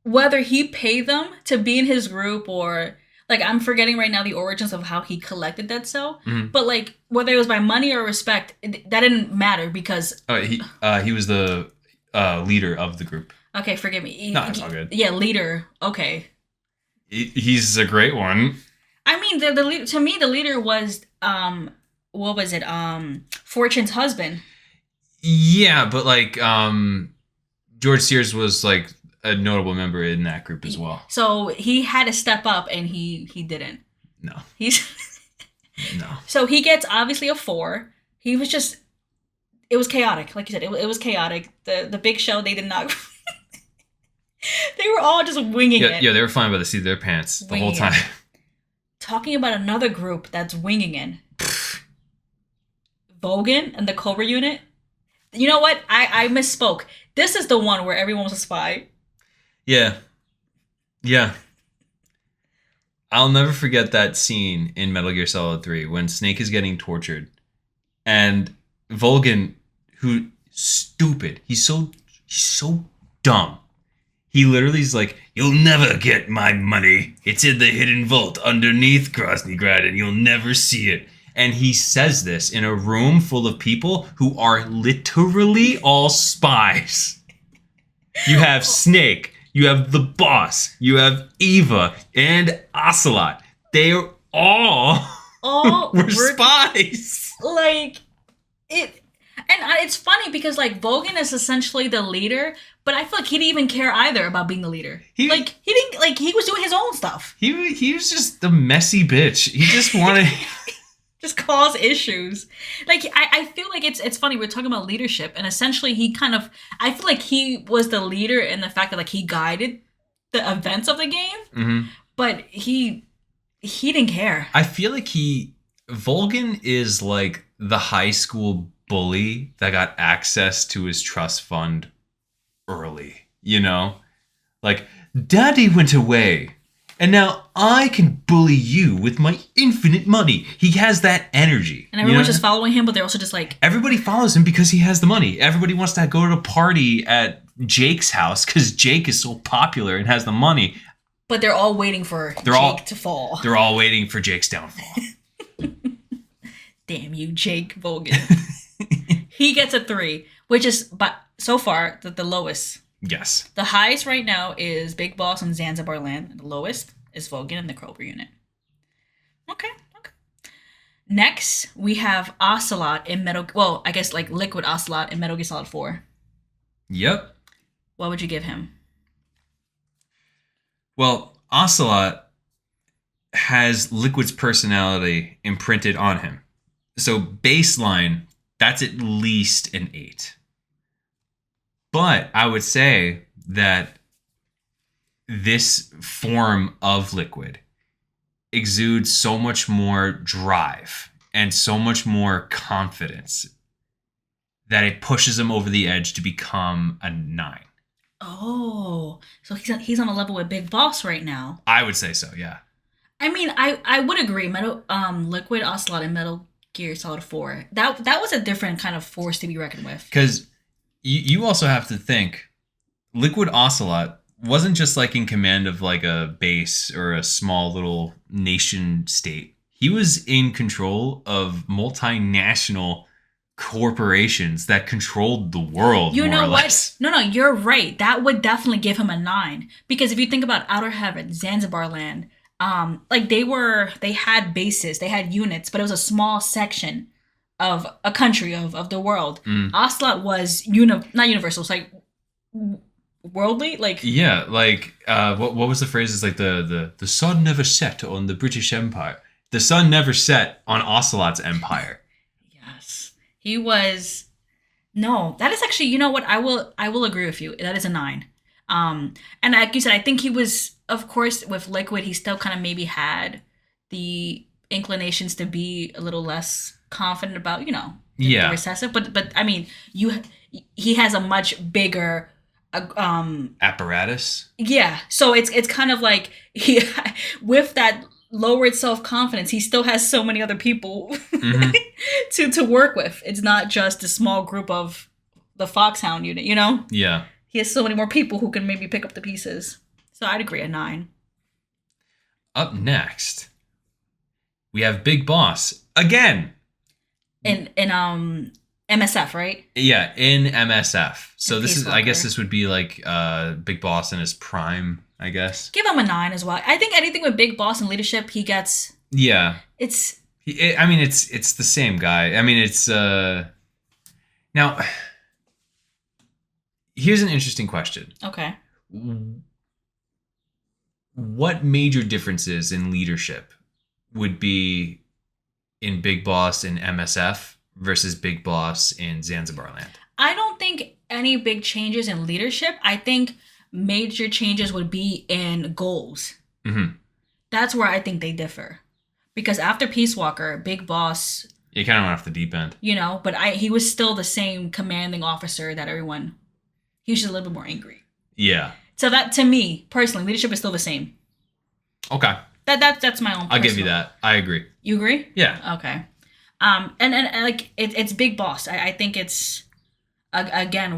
whether he paid them to be in his group or like I'm forgetting right now the origins of how he collected Dead Cell, but like whether it was by money or respect, that didn't matter because he was the leader of the group. Okay, forgive me. No, it's all good. Yeah, leader. Okay. He's a great one. I mean, the leader, to me, the leader was what was it? Fortune's husband. Yeah, but like George Sears was like a notable member in that group as well. So he had to step up, and he didn't. No. No. So he gets obviously a 4. He was just. It was chaotic, like you said. It was chaotic. The big show, they did not. They were all just winging it. Yeah, they were flying by the seat of their pants the whole time. Talking about another group that's winging it. Vogan and the Cobra unit. You know what? I misspoke. This is the one where everyone was a spy. Yeah. Yeah. I'll never forget that scene in Metal Gear Solid 3 when Snake is getting tortured. And Volgan, who stupid. He's so dumb. He literally is like, "You'll never get my money. It's in the hidden vault underneath Krasnygrad, and you'll never see it." And he says this in a room full of people who are literally all spies. You have Snake, you have the boss, you have Eva, and Ocelot. They are all were spies. Like, it... And it's funny because, like, Vogan is essentially the leader, but I feel like he didn't even care either about being the leader. He was doing his own stuff. He was just the messy bitch. He just wanted... just cause issues. Like, I feel like it's funny, we're talking about leadership, and essentially he kind of... I feel like he was the leader in the fact that, like, he guided the events of the game, but he didn't care. I feel like Volgan is, like, the high school bully that got access to his trust fund early, you know? Like, Daddy went away, and now I can bully you with my infinite money. He has that energy. And everyone's just following him, but they're also just like... Everybody follows him because he has the money. Everybody wants to go to a party at Jake's house because Jake is so popular and has the money. But they're all waiting for Jake to fall. They're all waiting for Jake's downfall. Damn you, Jake Vogan. He gets a 3, which is, but so far, the lowest. Yes. The highest right now is Big Boss and Zanzibar Land. The lowest is Vogan and the Cobra unit. Okay. Next, we have Ocelot in Metal. Well, I guess like Liquid Ocelot in Metal Gear Solid 4. Yep. What would you give him? Well, Ocelot has Liquid's personality imprinted on him. So baseline, that's at least an 8. But I would say that this form of Liquid exudes so much more drive and so much more confidence that it pushes him over the edge to become a 9. Oh, so he's on a level with Big Boss right now. I would say so, yeah. I mean, I would agree. Liquid Ocelot in Metal Gear Solid 4. That was a different kind of force to be reckoned with. Because you also have to think, Liquid Ocelot wasn't just like in command of like a base or a small little nation state. He was in control of multinational corporations that controlled the world. You know what? Less. No, you're right. That would definitely give him a 9. Because if you think about Outer Heaven, Zanzibar Land, like they had bases, they had units, but it was a small section of a country of the world. Ocelot was not universal, it's like worldly, like yeah, like what was the phrase? It's like the sun never set on the British Empire. The sun never set on Ocelot's empire. Yes, he was. No, that is actually, you know what? I will agree with you. That is a 9. And like you said, I think he was, of course, with Liquid, he still kind of maybe had the inclinations to be a little less confident about, the recessive. But I mean, he has a much bigger apparatus. Yeah, so it's kind of like he with that lowered self-confidence, he still has so many other people to work with. It's not just a small group of the Foxhound unit, Yeah. He has so many more people who can maybe pick up the pieces. So I'd agree, a 9. Up next, we have Big Boss again. In MSF, right? Yeah, in MSF. So In this Peace is, I Walker. guess this would be like Big Boss in his prime, I guess. Give him a 9 as well. I think anything with Big Boss and leadership, he gets. Yeah. It's. I mean, it's the same guy. I mean, it's now. Here's an interesting question. Okay. What major differences in leadership would be in Big Boss in MSF versus Big Boss in Zanzibar Land? I don't think any big changes in leadership. I think major changes would be in goals. Mm-hmm. That's where I think they differ. Because after Peace Walker, Big Boss, You kind of went off the deep end. but he was still the same commanding officer that everyone. He was just a little bit more angry. Yeah. So that, to me personally, leadership is still the same. Okay. That's my own. I'll give you that. I agree. You agree? Yeah. Okay. And like it's Big Boss. I think it's again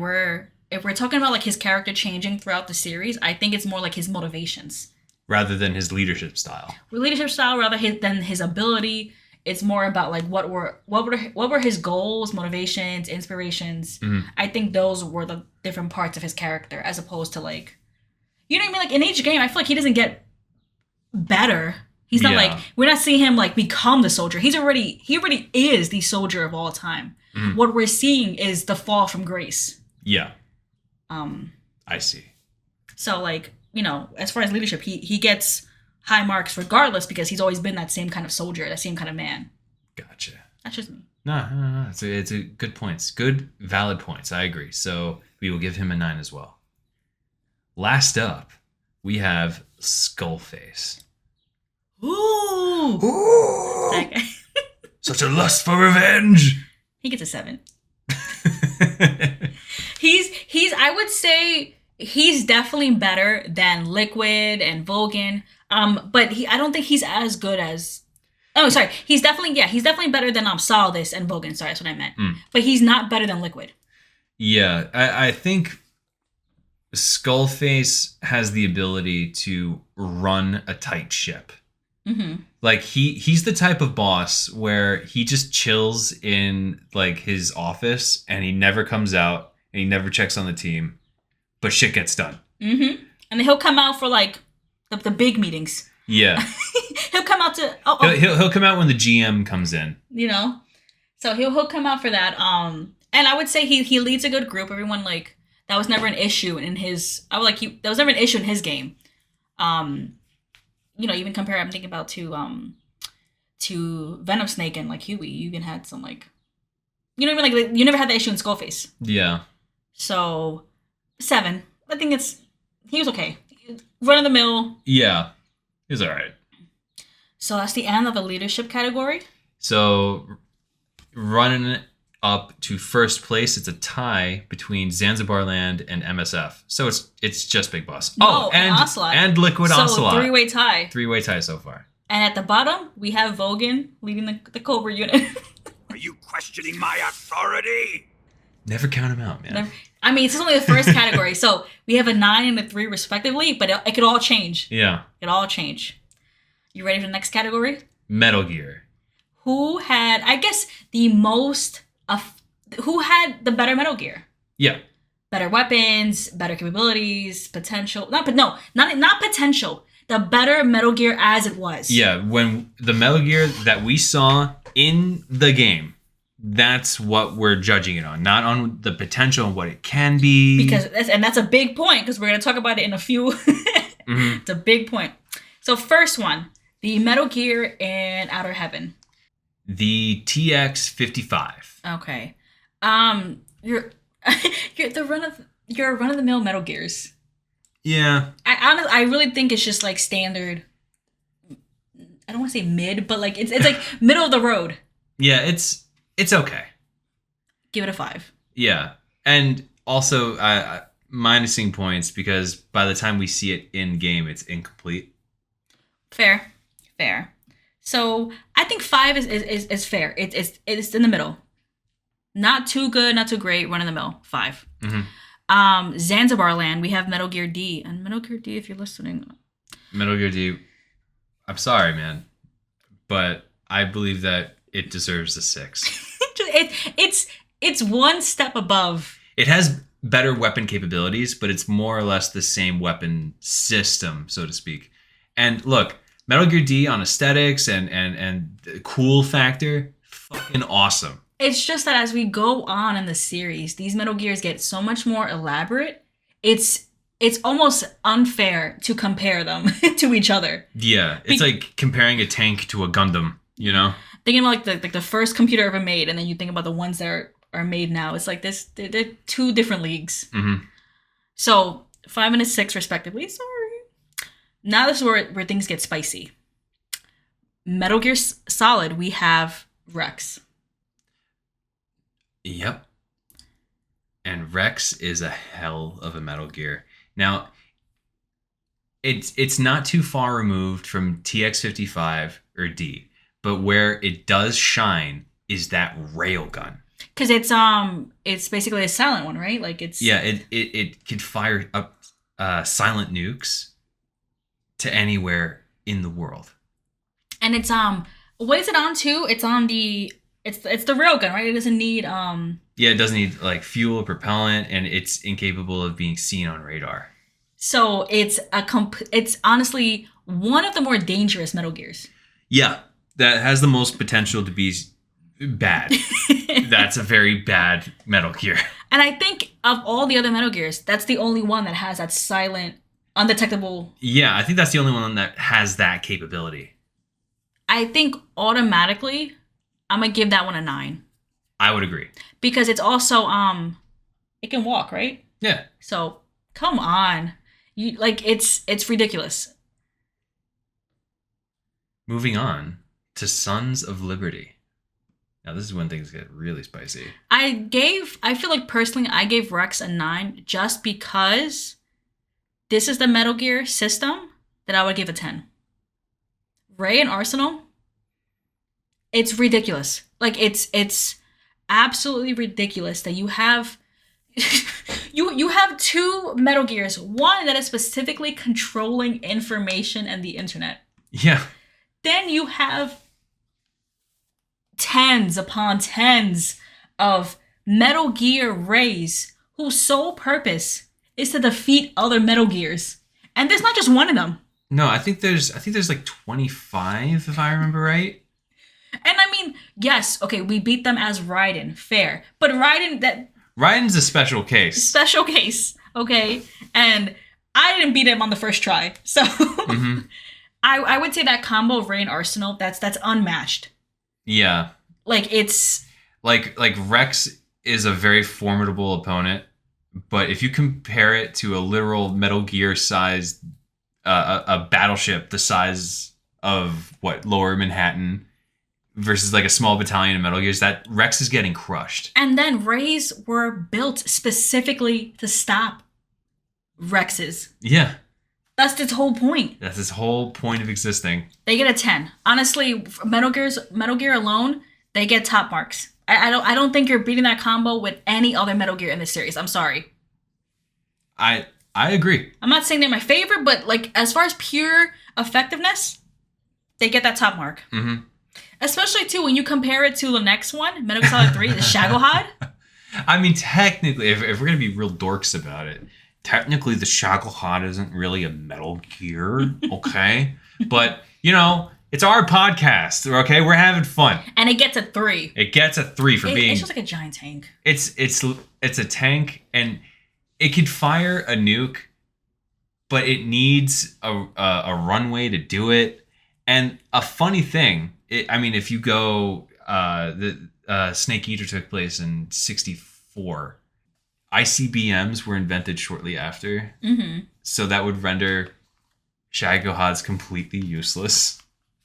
if we're talking about like his character changing throughout the series, I think it's more like his motivations Rather than his leadership style. leadership style than his ability. It's more about like what were his goals, motivations, inspirations. Mhm. I think those were the different parts of his character as opposed to like, you know what I mean? Like in each game, I feel like he doesn't get better. He's not like, we're not seeing him like become the soldier. He already is the soldier of all time. Mhm. What we're seeing is the fall from grace. Yeah. I see. So like, as far as leadership, he gets high marks regardless because he's always been that same kind of soldier, that same kind of man. Gotcha. That's just me. No. It's a good points. Good, valid points. I agree. So we will give him a 9 as well. Last up, we have Skullface. Ooh. That guy. Such a lust for revenge. He gets a 7. I would say he's definitely better than Liquid and Vulcan. But I don't think he's as good as. Oh, sorry. He's definitely better than Saldus and Vulcan. Sorry, that's what I meant. But he's not better than Liquid. Yeah, I think Skullface has the ability to run a tight ship. Mm-hmm. Like he's the type of boss where he just chills in like his office and he never comes out and he never checks on the team, but shit gets done. Mm-hmm. And then he'll come out for like the big meetings. Yeah. He'll come come out to He'll come out when the GM comes in. you know. So he'll come out for that. And I would say he leads a good group. Everyone like that was never an issue in his. I would like that was never an issue in his game. Even compare. I'm thinking about to Venom Snake and like Huey. You even had some like, you never had that issue in Skullface. Yeah. So 7. I think he was okay. Run of the mill. Yeah, he was all right. So that's the end of the leadership category. So running up to first place, it's a tie between Zanzibar Land and MSF. So it's just Big Boss. And Ocelot. And Liquid Ocelot. 3-way tie. 3-way tie so far. And at the bottom, we have Vogan leading the Cobra unit. Are you questioning my authority? Never count him out, man. I mean, it's only the first category. So we have a 9 and a 3 respectively, but it could all change. Yeah. It all change. You ready for the next category? Metal Gear. Who had, I guess, who had the better Metal Gear? Yeah. Better weapons, better capabilities, potential. Not potential. The better Metal Gear as it was. Yeah, when the Metal Gear that we saw in the game, that's what we're judging it on, not on the potential and what it can be. That's a big point because we're going to talk about it in a few. Mm-hmm. It's a big point. So first one, the Metal Gear in Outer Heaven. The TX-55. Okay. You're run of the mill Metal Gears. Yeah. I really think it's just like standard. I don't want to say mid, but like it's like middle of the road. Yeah, it's okay. Give it a 5. Yeah, and also minusing points because by the time we see it in game, it's incomplete. Fair. So I think 5 is fair. It's in the middle. Not too good, not too great. Run of the mill. 5. Mm-hmm. Zanzibar Land. We have Metal Gear D, and Metal Gear D. If you're listening, Metal Gear D. I'm sorry, man, but I believe that it deserves a 6. It's one step above. It has better weapon capabilities, but it's more or less the same weapon system, so to speak. And look, Metal Gear D on aesthetics and the cool factor, fucking awesome. It's just that as we go on in the series, these Metal Gears get so much more elaborate. It's almost unfair to compare them to each other. Yeah, it's like comparing a tank to a Gundam, you know? Thinking about like the first computer ever made, and then you think about the ones that are made now. It's like this, they're 2 different leagues. Mm-hmm. So 5 and a 6 respectively. Sorry. Now this is where things get spicy. Metal Gear Solid, we have Rex. Yep. And Rex is a hell of a Metal Gear. Now, it's not too far removed from TX-55 or D, but where it does shine is that railgun. Because it's basically a silent one, right? Like it's it could fire up silent nukes to anywhere in the world. And it's what is it on to? It's on the it's the railgun, right? It doesn't need Yeah, it doesn't need like fuel or propellant, and it's incapable of being seen on radar. So it's honestly one of the more dangerous Metal Gears. Yeah, that has the most potential to be bad. That's a very bad Metal Gear. And I think of all the other Metal Gears, that's the only one that has that silent, undetectable. Yeah, I think that's the only one that has that capability. I think automatically, I'm gonna give that one a 9. I would agree. Because it's also it can walk, right? Yeah. So come on, it's ridiculous. Moving on to Sons of Liberty. Now this is when things get really spicy. I feel like personally I gave Rex a 9 just because this is the Metal Gear system that I would give a 10. Ray and Arsenal, it's ridiculous. Like it's absolutely ridiculous that you have you have 2 Metal Gears, one that is specifically controlling information and the internet. Yeah. Then you have tens upon tens of Metal Gear Rays whose sole purpose is to defeat other Metal Gears. And there's not just one of them. No, I think there's like 25 if I remember right. And I mean, yes, okay, we beat them as Raiden, fair. But Raiden, that Raiden's a special case. special case, okay? And I didn't beat him on the first try. So I would say that combo of Ray and Arsenal, that's unmatched. Yeah. Like it's Like Rex is a very formidable opponent, but if you compare it to a literal Metal Gear sized a battleship the size of Lower Manhattan versus like a small battalion of Metal Gears, that Rex is getting crushed. and then Rays were built specifically to stop Rexes. Yeah. That's its whole point. That's his whole point of existing. They get a 10. Honestly, for Metal Gear alone, they get top marks. I don't think you're beating that combo with any other Metal Gear in this series. I'm sorry. I agree. I'm not saying they're my favorite, but like as far as pure effectiveness, they get that top mark. Mm-hmm. Especially too when you compare it to the next one, Metal Gear Solid 3, the Shagohod. I mean, technically, if we're gonna be real dorks about it, technically the Shagohod isn't really a Metal Gear, okay? But you know, it's our podcast, okay? We're having fun. And it gets a 3. It gets a 3 for being. It's just like a giant tank. It's a tank, and it could fire a nuke, but it needs a runway to do it. And a funny thing, I mean, if you go, the Snake Eater took place in '64. ICBMs were invented shortly after, so that would render Shagohods completely useless.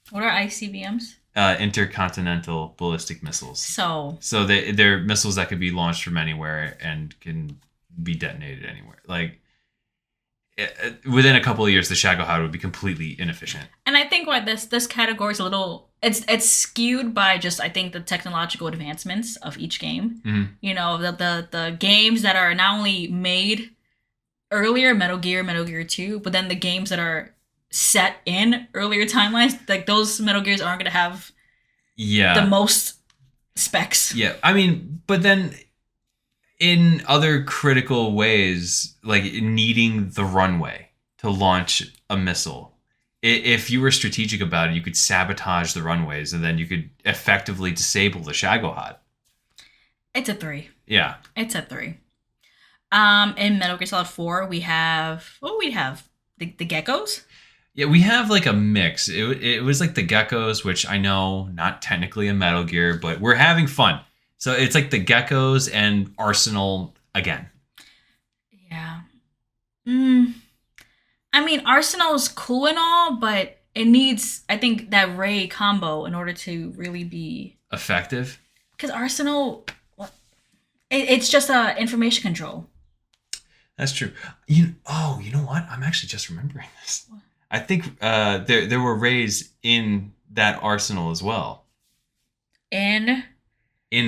What are ICBMs? Intercontinental ballistic missiles. So they're missiles that could be launched from anywhere and can be detonated anywhere. Like within a couple of years, the Shagohod would be completely inefficient. and I think why this category is a little it's skewed by just I think the technological advancements of each game. Mm-hmm. You know, the games that are not only made earlier, Metal Gear 2, but then the games that are set in earlier timelines, like those Metal Gears aren't gonna have the most specs. Yeah, I mean, but then in other critical ways, like needing the runway to launch a missile, if you were strategic about it, you could sabotage the runways, and then you could effectively disable the Shagohod. It's a 3. Yeah, It's a 3. In Metal Gear Solid 4, we have the geckos. yeah, we have like a mix. It was like the geckos, which I know not technically a Metal Gear, but we're having fun. So it's like the geckos and Arsenal again. Yeah. I mean, Arsenal is cool and all, but it needs, I think, that Ray combo in order to really be Effective. Because Arsenal, it's just information control. That's true. You know what? I'm actually just remembering this. What? I think there were Rays in that Arsenal as well. In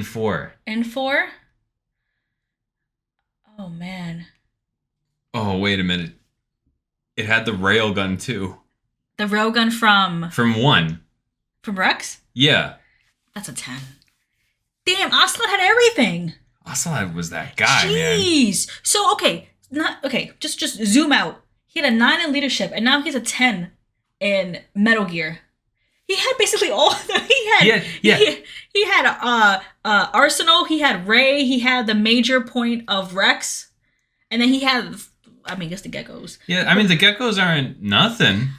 4. 4? Oh, man. Oh, wait a minute. It had the railgun too. The railgun from 1. Rex? Yeah. That's a 10. Damn, Ocelot had everything. Ocelot was that guy, man. Jeez. So, just zoom out. He had a 9 in leadership, and now he's a 10 in Metal Gear. He had basically all. He had Arsenal. He had Ray. He had the major point of Rex, and then he had, I mean, just the geckos. Yeah, I mean the geckos aren't nothing.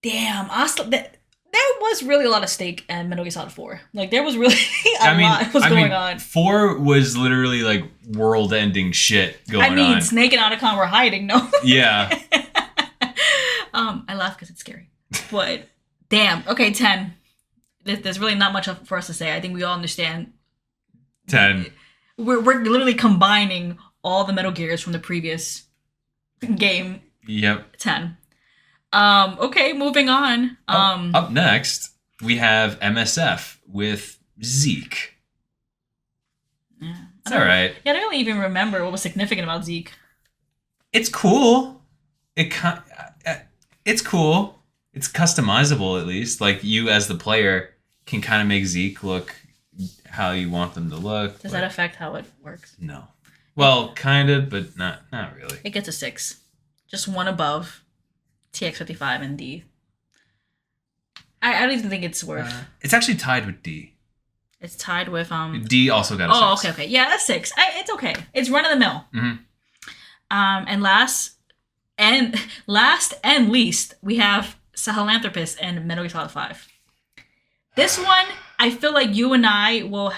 Damn, Ocelot. There was really a lot of stake in Metal Gear Solid 4. Like there was really a lot was going on. 4 was literally like world-ending shit going on. I mean, Snake and Otacon were hiding. No. Yeah. I laugh because it's scary, but damn. Okay, 10. There's really not much for us to say. I think we all understand. 10. We're literally combining all the Metal Gears from the previous game. Yep. 10. Okay, moving on. Up next, we have MSF with Zeke. Yeah, It's all right. Yeah, I don't really even remember what was significant about Zeke. It's cool. It's cool. It's customizable, at least. Like, you as the player can kind of make Zeke look how you want them to look. Does that affect how it works? No. Well, kind of, but not really. It gets a 6. Just one above TX55 and D. I don't even think it's worth. It's actually tied with D. It's tied with D also got a 6. Oh, okay. Yeah, that's 6. It's okay. It's run of the mill. Mm-hmm. And last and least, we have Sahelanthropus and Metal Gear Solid 5. This one, I feel like you and I will.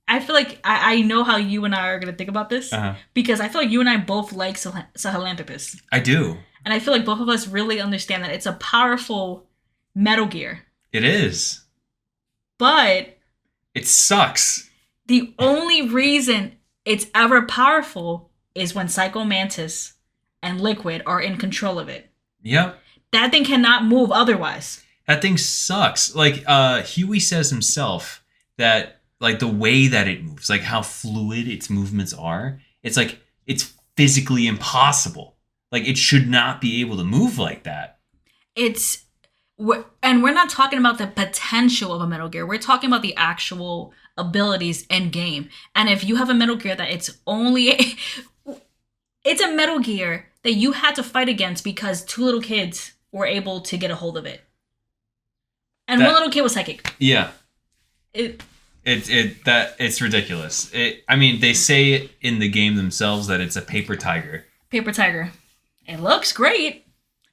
I feel like I know how you and I are gonna think about this because I feel like you and I both like Sahelanthropus. I do, and I feel like both of us really understand that it's a powerful Metal Gear. It is, but it sucks. The only reason it's ever powerful is when Psycho Mantis and Liquid are in control of it. Yep. That thing cannot move otherwise. That thing sucks. Like Huey says himself that like the way that it moves, like how fluid its movements are, it's like it's physically impossible. Like it should not be able to move like that. And we're not talking about the potential of a Metal Gear. We're talking about the actual abilities in game. And if you have a Metal Gear that it's a Metal Gear that you had to fight against because 2 little kids were able to get a hold of it. And one little kid was psychic. Yeah. It's ridiculous. I mean, they say it in the game themselves that it's a paper tiger. Paper tiger. It looks great.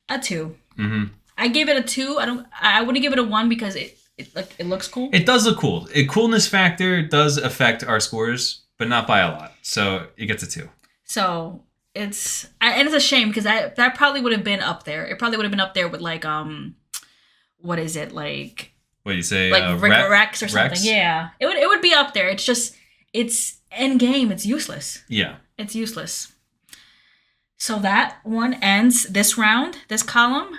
A 2. Mm-hmm. I gave it a 2. I wouldn't give it a 1 because it looks cool. It does look cool. A coolness factor does affect our scores, but not by a lot. So it gets a 2. So and it's a shame because that probably would have been up there. It probably would have been up there with like what is it like? What do you say? Like Rex or something? Rex? Yeah, it would be up there. It's just it's end game. It's useless. Yeah, it's useless. So that one ends this round. This column,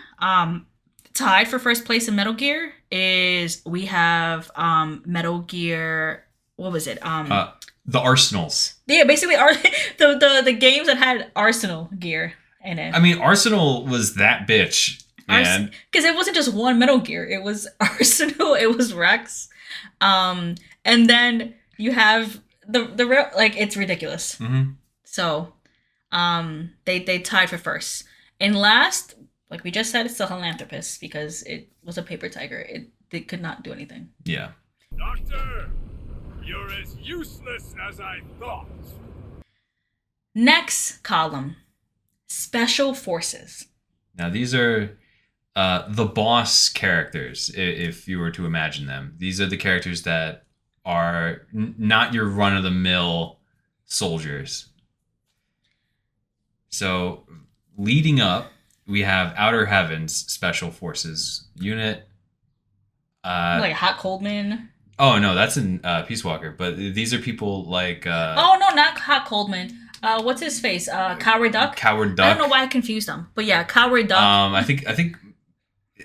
tied for first place in Metal Gear is we have Metal Gear. What was it? The Arsenals. Yeah, basically the games that had Arsenal gear in it. I mean, Arsenal was that bitch. Man. Because it wasn't just one Metal Gear. It was Arsenal. It was Rex. And then you have the like it's ridiculous. Mm-hmm. So, they tied for first. And last, like we just said, it's Sahelanthropus because it was a paper tiger. It could not do anything. Yeah. Doctor, you're as useless as I thought. Next column, Special Forces. Now these are the boss characters, if you were to imagine them. These are the characters that are not your run-of-the-mill soldiers. So, leading up, we have Outer Heavens Special Forces unit. Like Hot Coldman. Oh, no, that's in Peace Walker. But these are people like... oh, no, not Hot Coldman. What's his face? Coward Duck? Coward Duck. I don't know why I confused them. But yeah, Coward Duck.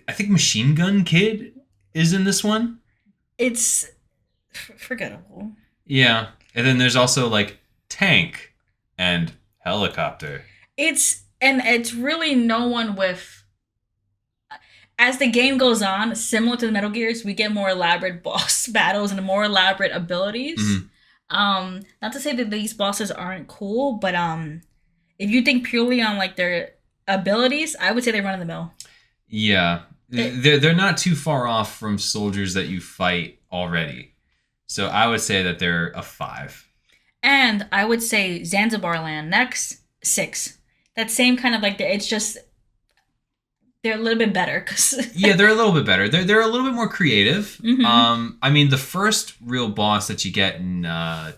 I think Machine Gun Kid is in this one. It's forgettable. Yeah. And then there's also like Tank and Helicopter. It's really no one with... As the game goes on, similar to the Metal Gears, we get more elaborate boss battles and more elaborate abilities. Mm-hmm. Not to say that these bosses aren't cool, but if you think purely on like their abilities, I would say they run in the mill. Yeah. They're not too far off from soldiers that you fight already. So I would say that they're a 5. And I would say Zanzibar Land next, 6. That same kind of like, it's just, they're a little bit better. Yeah, they're a little bit better. They're a little bit more creative. Mm-hmm. I mean, the first real boss that you get in Metal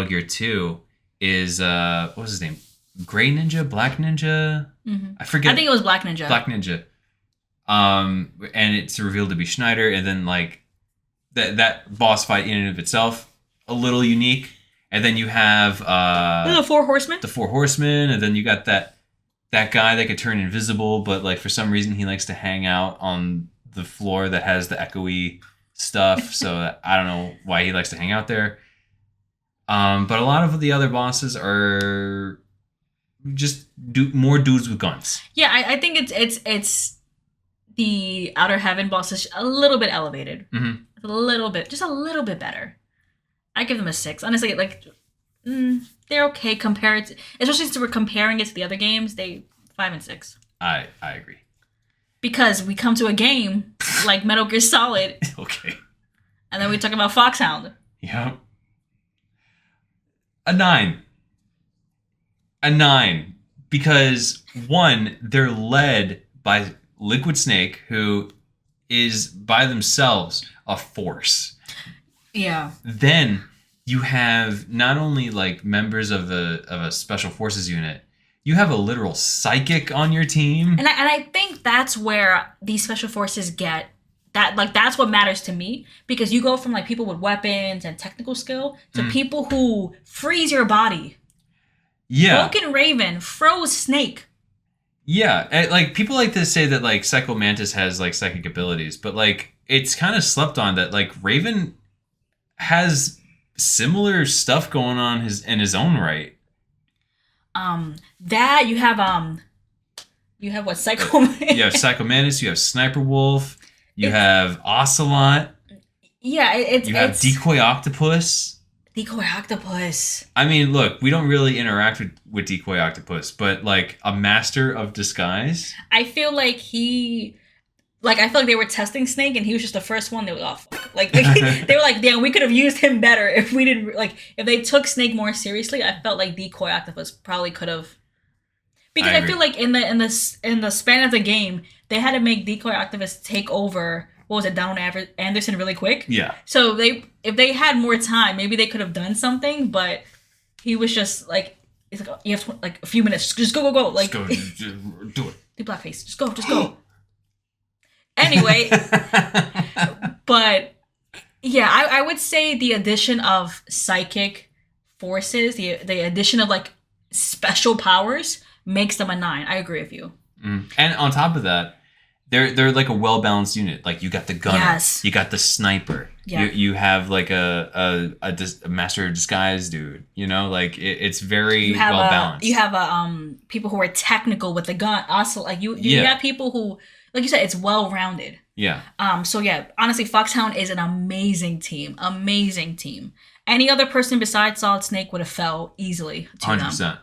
Gear 2 is, what was his name? Gray Ninja? Black Ninja? Mm-hmm. I forget. I think it was Black Ninja. Black Ninja. And it's revealed to be Schneider, and then like that boss fight in and of itself, a little unique. And then you have the Four Horsemen. The Four Horsemen, and then you got that guy that could turn invisible, but like for some reason he likes to hang out on the floor that has the echoey stuff. So I don't know why he likes to hang out there. But a lot of the other bosses are just more dudes with guns. Yeah, I think it's the Outer Heaven boss is a little bit elevated. Mm-hmm. Just a little bit better. I give them a 6. Honestly, like they're okay compared to, especially since we're comparing it to the other games. They 5 and 6. I agree. Because we come to a game like Metal Gear Solid, Okay. and then we talk about Foxhound. Yep. A 9. A 9. Because, one, they're led by Liquid Snake, who is by themselves a force. Yeah. Then you have not only like members of a special forces unit, you have a literal psychic on your team. And I think that's where these special forces get that, like, that's what matters to me, because you go from like people with weapons and technical skill to people who freeze your body. Yeah. Vulcan Raven froze Snake. Yeah, and, like people like to say that like Psycho Mantis has like psychic abilities, but like it's kind of slept on that like Raven has similar stuff going on in his own right. That you have what, Psycho Man? You have Psycho Mantis, you have Sniper Wolf, you have Ocelot. Yeah, you have Decoy Octopus. Decoy Octopus. I mean, look, we don't really interact with Decoy Octopus, but like a master of disguise. I feel like they were testing Snake, and he was just the first one. They were off. Like they were like, damn, we could have used him better if we didn't if they took Snake more seriously. I felt like Decoy Octopus probably could have, because I feel like in the span of the game, they had to make Decoy Octopus take over. What was it, Donald Anderson really quick? Yeah. So if they had more time, maybe they could have done something. But he was just like, he's like, you have like a few minutes, just go. Like, just go, do it. Do blackface, just go. Anyway, but yeah, I would say the addition of psychic forces, the addition of like special powers makes them a 9. I agree with you. And on top of that, they're like a well balanced unit. Like you got the gunner, Yes. you got the sniper, Yeah. you have like a master of disguise dude. You know, like it's very well balanced. You have people who are technical with the gun. Also, like you have people who, like you said, it's well rounded. Yeah. So yeah, honestly, Foxhound is an amazing team. Amazing team. Any other person besides Solid Snake would have fell easily to 100%. them.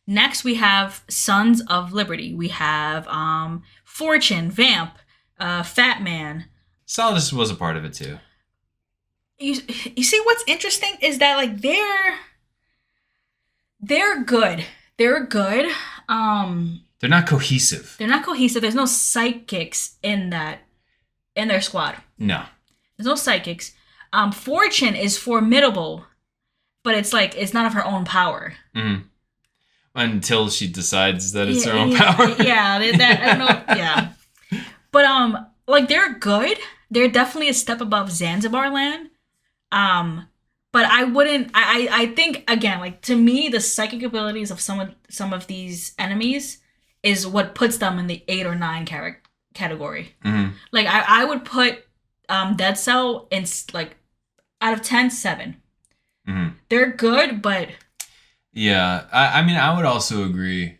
Next, we have Sons of Liberty. We have Fortune, Vamp, Fat Man. Solidus was a part of it too. You see what's interesting is that like they're good. They're good. They're not cohesive. They're not cohesive. There's no psychics in their squad. No. There's no psychics. Fortune is formidable, but it's like it's not of her own power. Mm-hmm. Until she decides that it's her own power. Yeah, that I don't know. Yeah, but like they're good. They're definitely a step above Zanzibar Land. But I wouldn't. I think again, like to me, the psychic abilities of some of these enemies is what puts them in the 8 or 9 category. Mm-hmm. Like I would put Dead Cell in like out of 10, 7. Mm-hmm. They're good, but. Yeah, I mean, I would also agree,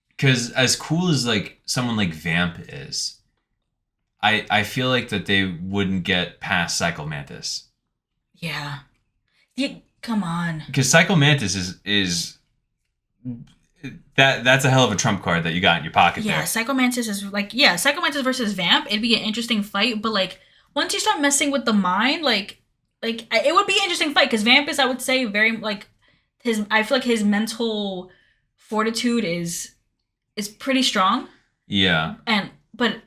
because as cool as like someone like Vamp is, I feel like that they wouldn't get past Psycho Mantis. Yeah, come on. Because Psycho Mantis is that's a hell of a trump card that you got in your pocket. Yeah, there. Psycho Mantis is like Psycho Mantis versus Vamp. It'd be an interesting fight, but like once you start messing with the mind, like it would be an interesting fight, because Vamp is, I would say, very like. I feel like his mental fortitude is pretty strong. Yeah. But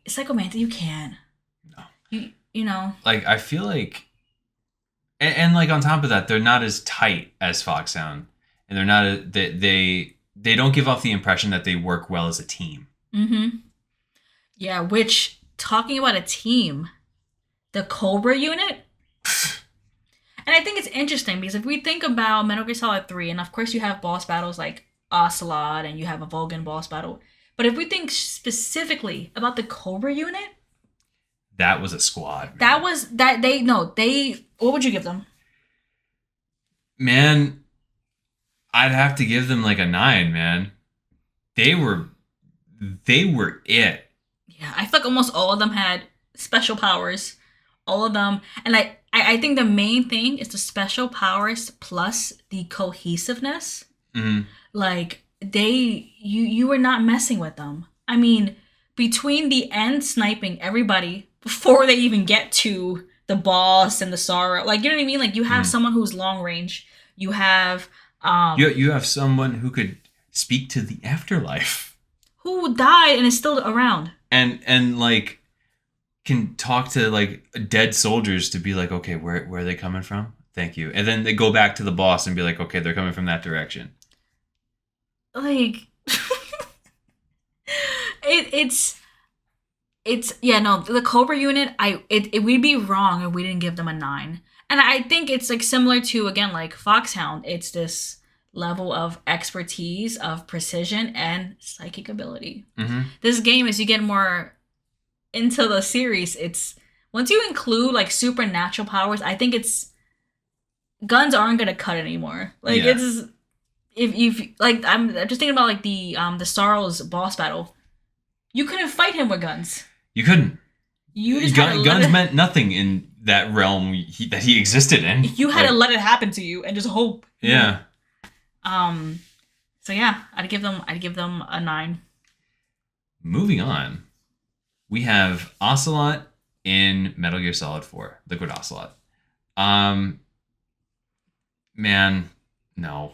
Psycho Mantis, you can. No. You know. Like I feel like, and like on top of that, they're not as tight as Foxhound, and they're not they don't give off the impression that they work well as a team. Mm-hmm. Yeah. Which, talking about a team, the Cobra unit. And I think it's interesting because if we think about Metal Gear Solid 3, and of course you have boss battles like Ocelot and you have a Vulcan boss battle, but if we think specifically about the Cobra unit, that was a squad. Man. What would you give them? Man, I'd have to give them like a 9, man. They were it. Yeah, I feel like almost all of them had special powers. All of them, and I think the main thing is the special powers plus the cohesiveness. Mm-hmm. Like you were not messing with them. I mean, between the end sniping everybody before they even get to the boss and the sorrow, like you know what I mean? Like you have someone who's long range. You have You have someone who could speak to the afterlife who died and is still around. and like can talk to like dead soldiers to be like, okay, where are they coming from? Thank you. And then they go back to the boss and be like, okay, they're coming from that direction. Like it's yeah, no, the Cobra unit, we'd be wrong if we didn't give them a 9. And I think it's like similar to, again, like Foxhound. It's this level of expertise, of precision, and psychic ability. Mm-hmm. This game, as you get more into the series, it's once you include like supernatural powers, I think it's guns aren't gonna cut anymore. Like Yeah. it's if like I'm just thinking about like the Sorrow's boss battle. You couldn't fight him with guns. You couldn't. You just had to let Guns it, meant nothing in that realm that he existed in. you had to let it happen to you and just hope. Yeah. So yeah, I'd give them a 9. Moving on, we have Ocelot in Metal Gear Solid 4, Liquid Ocelot. Man, no.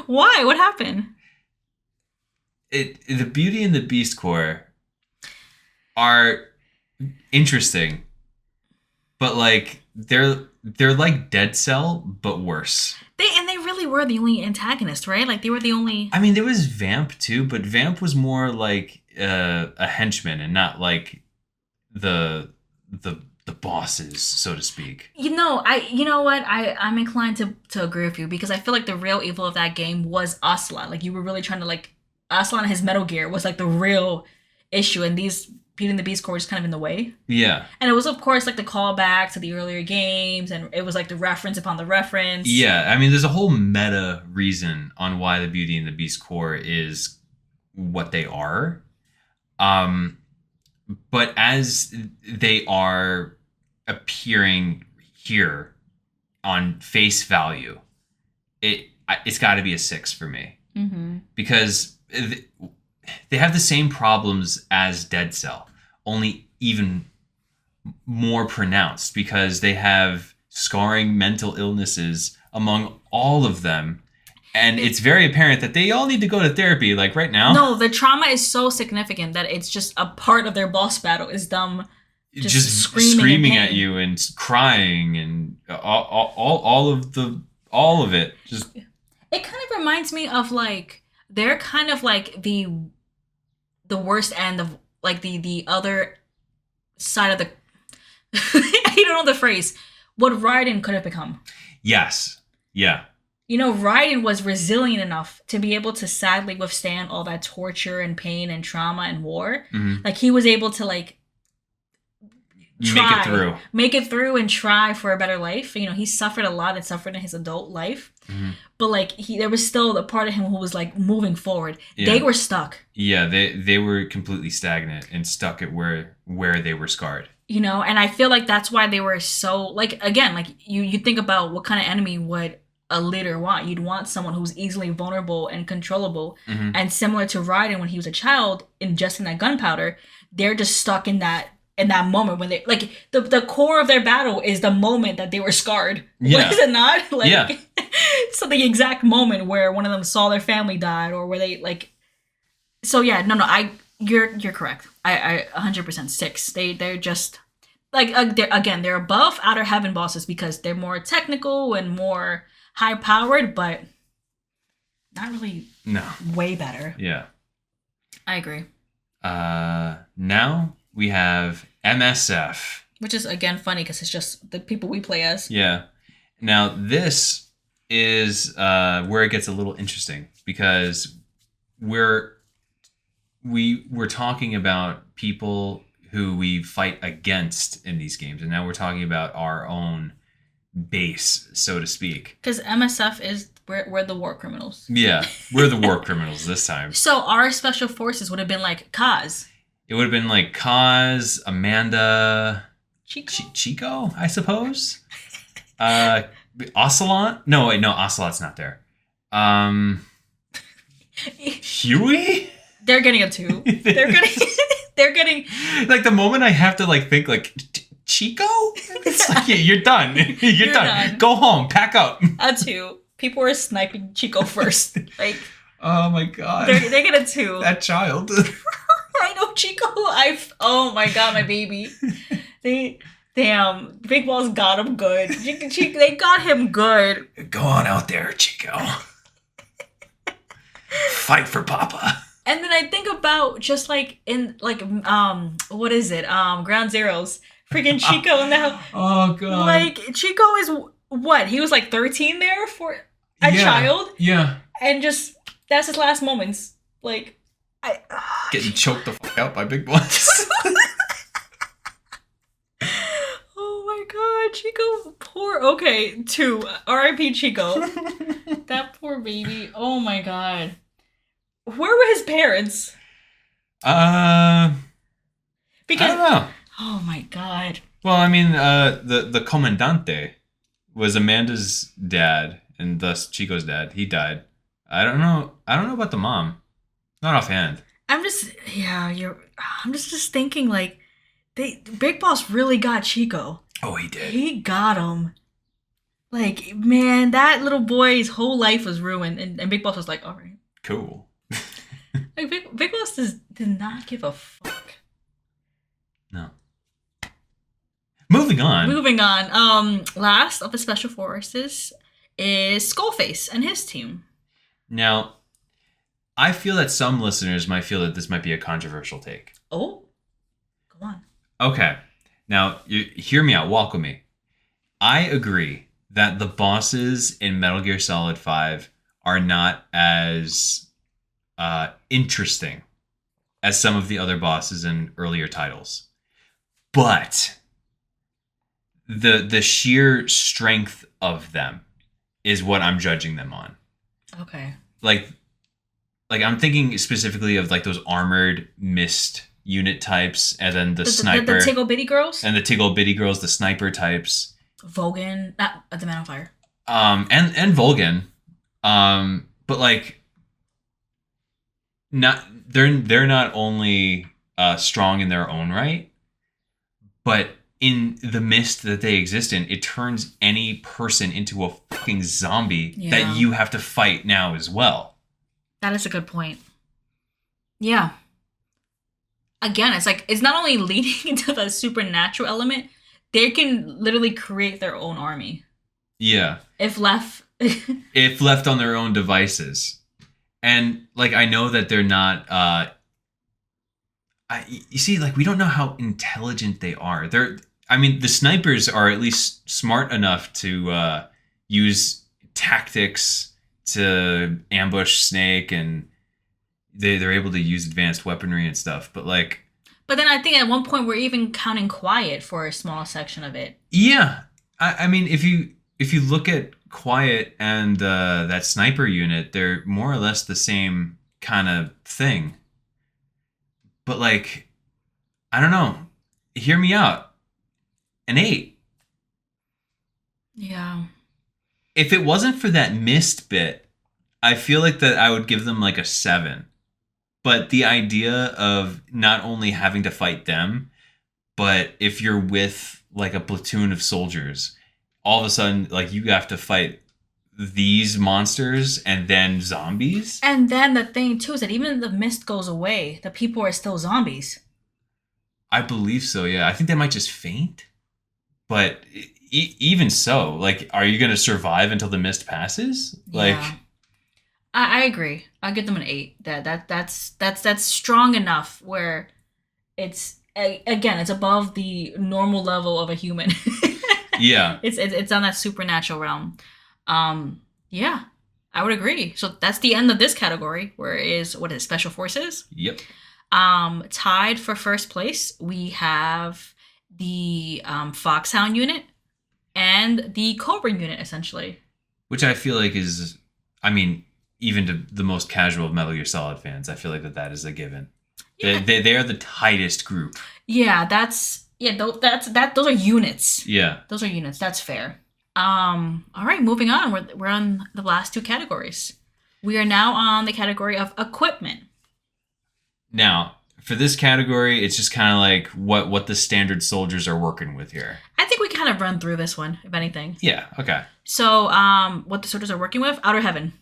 Why? What happened? The Beauty and the Beast core are interesting, but like they're like Dead Cell but worse. They really were the only antagonist, right? Like they were the only. I mean, there was Vamp too, but Vamp was more like a henchman and not like the bosses, so to speak. You know what? I'm inclined to agree with you because I feel like the real evil of that game was Ocelot. Like you were really trying to like Ocelot and his Metal Gear was like the real issue, and these Beauty and the Beast core was kind of in the way. Yeah. And it was of course like the callback to the earlier games, and it was like the reference upon the reference. Yeah, I mean, there's a whole meta reason on why the Beauty and the Beast core is what they are. But as they are appearing here on face value, it's got to be a 6 for me. Mm-hmm. Because they have the same problems as Dead Cell, only even more pronounced because they have scarring mental illnesses among all of them. And it's very apparent that they all need to go to therapy, like right now. No, the trauma is so significant that it's just a part of their boss battle is them just screaming in at pain. you and crying and all of it. Just It kind of reminds me of like they're kind of like the worst end of like the other side of the I don't know the phrase. What Raiden could have become. yes, yeah, You know, Raiden was resilient enough to be able to sadly withstand all that torture and pain and trauma and war. Mhm. Like he was able to like make it through and try for a better life. You know, he suffered a lot and suffered in his adult life. Mhm. But like there was still a part of him who was like moving forward. Yeah. They were stuck. Yeah, they were completely stagnant and stuck at where they were scarred. You know, and I feel like that's why they were so like again, like you think about what kind of enemy would a leader want. You'd want someone who's easily vulnerable and controllable. Mhm. And similar to Raiden when he was a child, ingesting that gunpowder, they're just stuck in that moment when they like the core of their battle is the moment that they were scarred. Yeah. Is it not? Like Yeah. so the exact moment where one of them saw their family died or where they like so yeah, no, you're correct. I 100% 6. They're just like they're above Outer Heaven bosses because they're more technical and more high powered, but not really No. way better. Yeah. I agree. Now we have MSF. Which is again funny because it's just the people we play as. Yeah. Now this is where it gets a little interesting because we're talking about people who we fight against in these games, and now we're talking about our own base, so to speak. Because MSF is we're the war criminals. Yeah, we're the war criminals this time. So our special forces would have been like Kaz, It would have been like Kaz, Amanda, Chico. Chico, I suppose. Ocelot? No, wait, no, Ocelot's not there. Huey? They're getting a 2. They're getting Like the moment I have to like think like Chico, it's like you're done. You're done. Go home. Pack up. a 2. People are sniping Chico first. Like, Oh my god. they get a 2. That child. I know Chico. Oh my god, my baby. Damn, Big Balls got him good. They got him good. Go on out there, Chico. Fight for Papa. And then I think about just like in like what is it? Ground Zeroes. Freaking Chico in the house. Oh god. Like Chico is what? He was like 13 there for a child, Yeah. and just that's his last moments. Like Getting choked the fuck out by Big Boss. oh my god, Chico, poor. Okay, 2. R.I.P. Chico. That poor baby. Oh my god. Where were his parents? I Because don't know. oh my god. Well, I mean, the Comandante was Amanda's dad, and thus Chico's dad. He died. I don't know about the mom. Not offhand. I'm just I'm just thinking like Big Boss really got Chico. Oh, he did. He got him. Like, man, that little boy's whole life was ruined, and Big Boss was like, all right. Cool. Like Big Boss did not give a fuck. No. Moving on. Moving on. Last of the Special Forces is Skullface and his team. Now, I feel that some listeners might feel that this might be a controversial take. Oh, go on. Okay. Now, you hear me out. Walk with me. I agree that the bosses in Metal Gear Solid 5 are not as interesting as some of the other bosses in earlier titles. But the sheer strength of them is what I'm judging them on. Okay. Like I'm thinking specifically of like those armored mist unit types, and then the sniper, the Tiggle Bitty Girls, and the Tiggle Bitty Girls, the sniper types. Vogan, not the Man on Fire. And Volgan, but like, they're not only strong in their own right, but in the mist that they exist in, it turns any person into a fucking zombie that you have to fight now as well. That is a good point. Yeah. Again, it's like, it's not only leading into the supernatural element, they can literally create their own army. Yeah. If left. If left on their own devices. And like, I know that they're not, you see, like, we don't know how intelligent they are. The snipers are at least smart enough to use tactics to ambush Snake, and they're able to use advanced weaponry and stuff. But like, but then I think at one point we're even counting Quiet for a small section of it. Yeah, I mean, if you look at Quiet and that sniper unit, they're more or less the same kind of thing. But like, I don't know. Hear me out. An 8. Yeah. If it wasn't for that mist bit, I feel like that I would give them like a 7. But the idea of not only having to fight them, but if you're with like a platoon of soldiers, all of a sudden like you have to fight these monsters and then zombies. And then the thing too is that even if the mist goes away, the people are still zombies. I believe so, yeah. I think they might just faint. But even so, like, are you going to survive until the mist passes? Like, yeah. I agree. I'll give them an 8. That's strong enough where it's again, it's above the normal level of a human. Yeah. It's on that supernatural realm. Yeah, I would agree. So that's the end of this category, where Special Forces? Yep. Tied for first place, we have the Foxhound unit and the Cobra unit, essentially. Which I feel like is, I mean, even to the most casual of Metal Gear Solid fans, I feel like that is a given. Yeah. They are the tightest group. Yeah, those are units. Yeah. Those are units. That's fair. All right, moving on. We're on the last 2 categories. We are now on the category of equipment. Now, for this category, it's just kind of like what the standard soldiers are working with here. I think we kind of run through this one, if anything. Yeah, okay. So, what the soldiers are working with? Outer Heaven.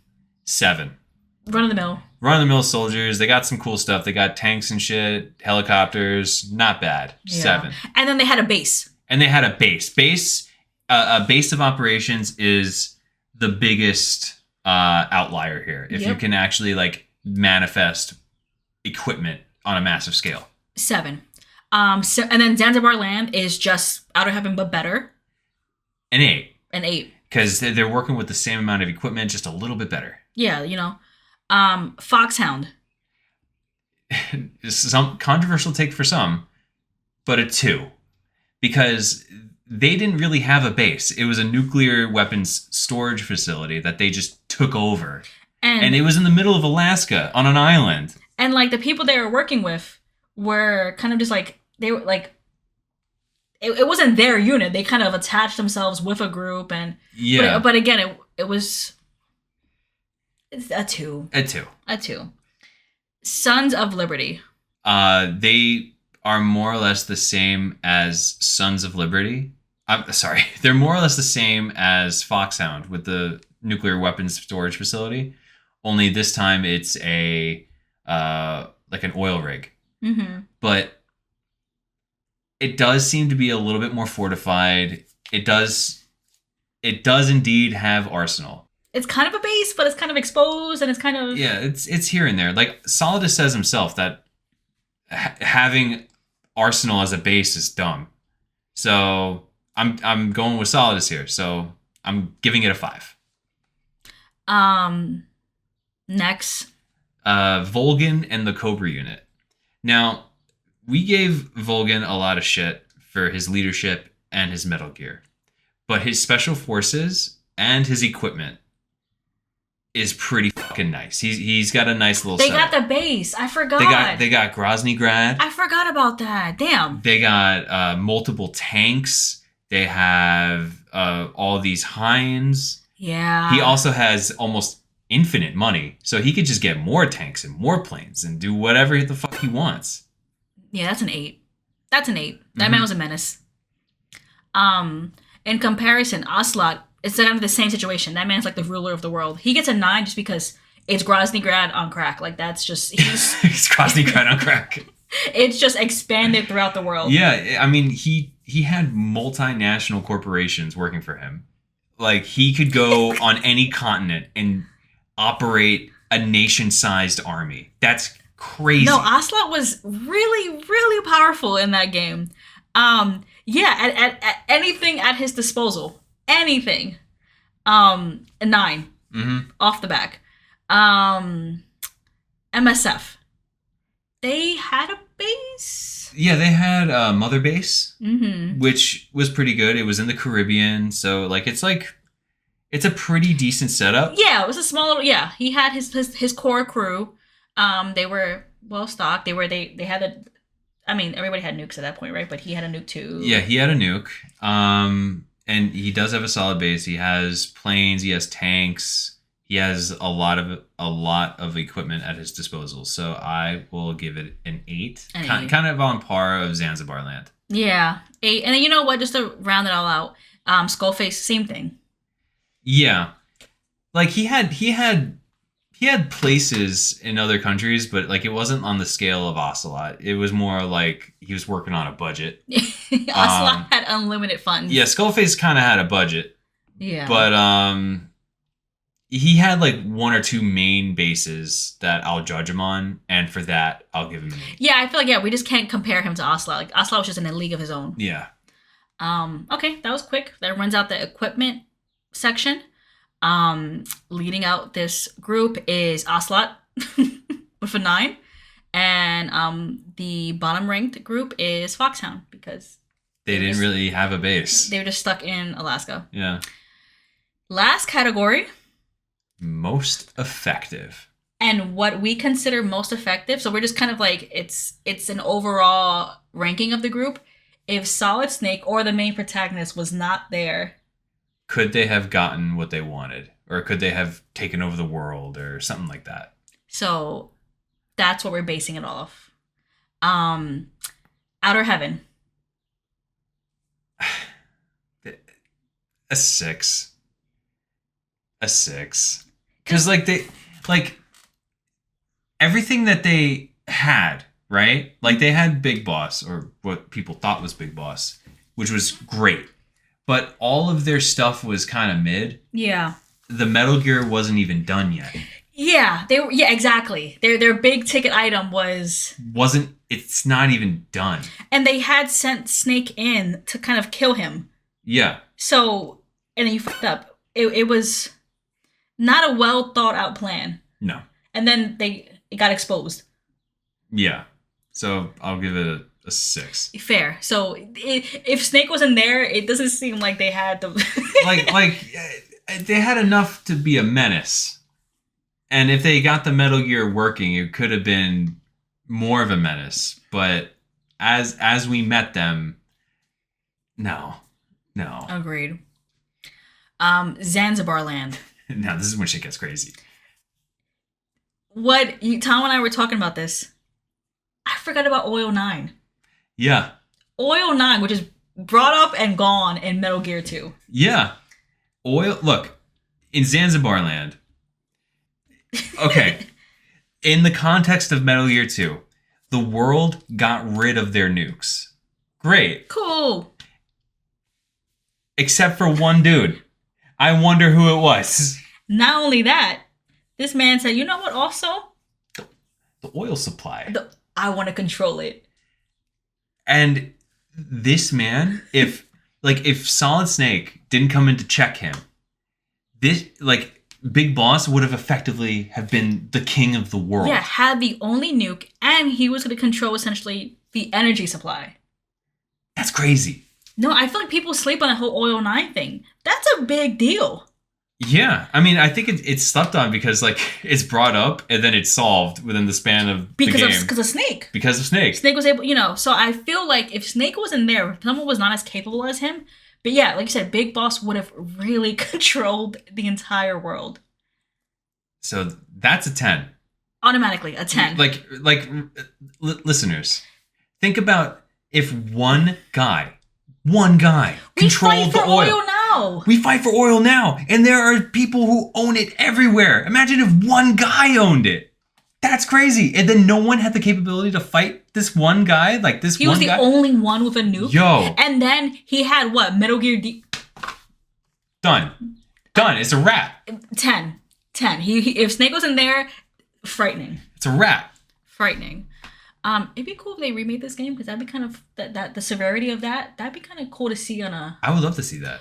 7. Run of the mill. Run-of-the-mill soldiers. They got some cool stuff. They got tanks and shit, helicopters. Not bad. Yeah. 7. And then they had a base. And they had a base. A base of operations is the biggest outlier here. If you Yep. can actually like manifest equipment on a massive scale. 7. So, and then Zanzibar Land is just Outer Heaven, but better. An 8. An 8. Because they're working with the same amount of equipment, just a little bit better. Yeah, you know. Foxhound. Some controversial take for some, but a 2. Because they didn't really have a base. It was a nuclear weapons storage facility that they just took over. And it was in the middle of Alaska on an island. And like the people they were working with were kind of just like, they were like, it wasn't their unit. They kind of attached themselves with a group. And Yeah. but again, it's a 2. A 2. A 2. Sons of Liberty. They are more or less the same as Sons of Liberty. I'm sorry. They're more or less the same as Foxhound with the nuclear weapons storage facility. Only this time it's a like an oil rig. Mm-hmm. But it does seem to be a little bit more fortified. It does indeed have arsenal. It's kind of a base, but it's kind of exposed, and it's kind of... Yeah, it's here and there. Like Solidus says himself that having arsenal as a base is dumb. So I'm going with Solidus here. So I'm giving it a 5. Next. Volgan and the Cobra unit. Now, we gave Volgan a lot of shit for his leadership and his Metal Gear. But his special forces and his equipment is pretty fucking nice. He's got a nice little They setup. got the base. I forgot. They got Grozny Grad. I forgot about that. Damn. They got multiple tanks. They have all these Hinds. Yeah. He also has almost infinite money, so he could just get more tanks and more planes and do whatever the fuck he wants. Yeah, that's an 8. That's an 8. That Mhm. man was a menace. In comparison, Ocelot, it's kind of the same situation. That man's like the ruler of the world. He gets a 9 just because it's Grozny Grad on crack. Like, that's just... He's Grozny Grad on crack. It's just expanded throughout the world. Yeah, I mean, he had multinational corporations working for him. Like, he could go on any continent and operate a nation-sized army. That's crazy. No, Ocelot was really, really powerful in that game. Yeah, at anything at his disposal. Anything. A 9. Mm-hmm. Off the back. MSF. They had a base? Yeah, they had Mother Base, Mm-hmm. which was pretty good. It was in the Caribbean, so like it's a pretty decent setup. Yeah, it was a small little... Yeah, he had his core crew. They were well stocked. They had a... I mean, everybody had nukes at that point, right? But he had a nuke too. Yeah, he had a nuke. And he does have a solid base. He has planes. He has tanks. He has a lot of equipment at his disposal. So I will give it an 8. An 8. Kind of on par of Zanzibar Land. Yeah, 8. And then you know what? Just to round it all out, Skullface, same thing. Yeah, like he had places in other countries, but like it wasn't on the scale of Ocelot. It was more like he was working on a budget. Ocelot had unlimited funds. Yeah, Skullface kind of had a budget, Yeah. but he had like 1 or 2 main bases that I'll judge him on, and for that I'll give him an 8. Yeah, I feel like we just can't compare him to Ocelot. Like Ocelot was just in a league of his own. Yeah. Okay, that was quick. That runs out the equipment section. Leading out this group is Ocelot with a 9. And the bottom ranked group is Foxhound because They didn't really have a base. they were just stuck in Alaska. Yeah. Last category, Most effective. and what we consider most effective. So we're just kind of like it's an overall ranking of the group. If Solid Snake or the main protagonist was not there, Could they have gotten what they wanted? or could they have taken over the world or something like that? So that's what we're basing it off. Outer Heaven. A 6. A 6. Because like everything that they had, right? Like they had Big Boss, or what people thought was Big Boss, which was great. But all of their stuff was kind of mid. Yeah. The Metal Gear wasn't even done yet. Yeah, exactly. Their big ticket item It's not even done. and they had sent Snake in to kind of kill him. Yeah. So, and then you fucked up. It was not a well thought out plan. No. And then it got exposed. Yeah. So I'll give it a 6. Fair. So if Snake wasn't there, it doesn't seem like they had the they had enough to be a menace. And if they got the Metal Gear working, it could have been more of a menace. But as we met them, no. Agreed. Zanzibar Land. Now this is when shit gets crazy. Tom and I were talking about this. I forgot about Oil 9. Yeah. Oil 9, which is brought up and gone in Metal Gear 2. Yeah. Look, in Zanzibar Land. Okay. In the context of Metal Gear 2, the world got rid of their nukes. Great. Cool. Except for one dude. I wonder who it was. Not only that, this man said, you know what also? The oil supply. I want to control it. And this man, if Solid Snake didn't come in to check him, Big Boss would have effectively have been the king of the world. Yeah, had the only nuke, and he was going to control essentially the energy supply. That's crazy. No, I feel like people sleep on the whole Oil 9 thing. That's a big deal. Yeah, I mean, I think it's slept on because it's brought up and then it's solved within the span of the game. Because of Snake. Because of Snake. Snake was able, so I feel like if Snake wasn't there, if someone was not as capable as him, but yeah, like you said, Big Boss would have really controlled the entire world. So that's a 10. Automatically, a 10. Listeners, think about if one guy controlled the oil. Now. We fight for oil now, and there are people who own it everywhere. Imagine if one guy owned it. That's crazy. And then no one had the capability to fight this one guy? He was the only one with a nuke? Yo. And then he had what? Metal Gear D... Done. It's a wrap. 10. If Snake wasn't there, frightening. It's a wrap. Frightening. It'd be cool if they remade this game, because that'd be kind of... that the severity of that'd be kind of cool to see on a... I would love to see that.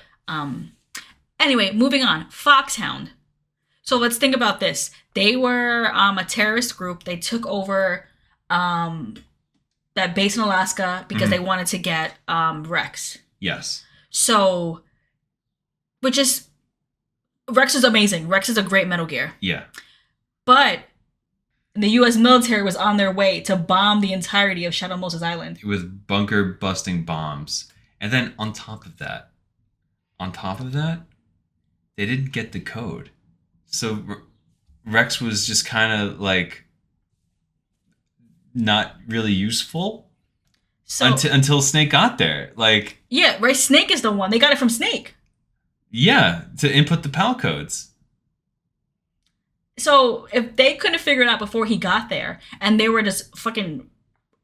Anyway, moving on. Foxhound. So let's think about this. They were a terrorist group. They took over that base in Alaska because they wanted to get Rex. Yes. So, Rex is amazing. Rex is a great Metal Gear. Yeah. But the U.S. military was on their way to bomb the entirety of Shadow Moses Island. With bunker busting bombs. And then on top of that, they didn't get the code. So Rex was just kind of not really useful until Snake got there. Yeah, right. Snake is the one. They got it from Snake. Yeah, to input the PAL codes. So if they couldn't figure it out before he got there, and they were just fucking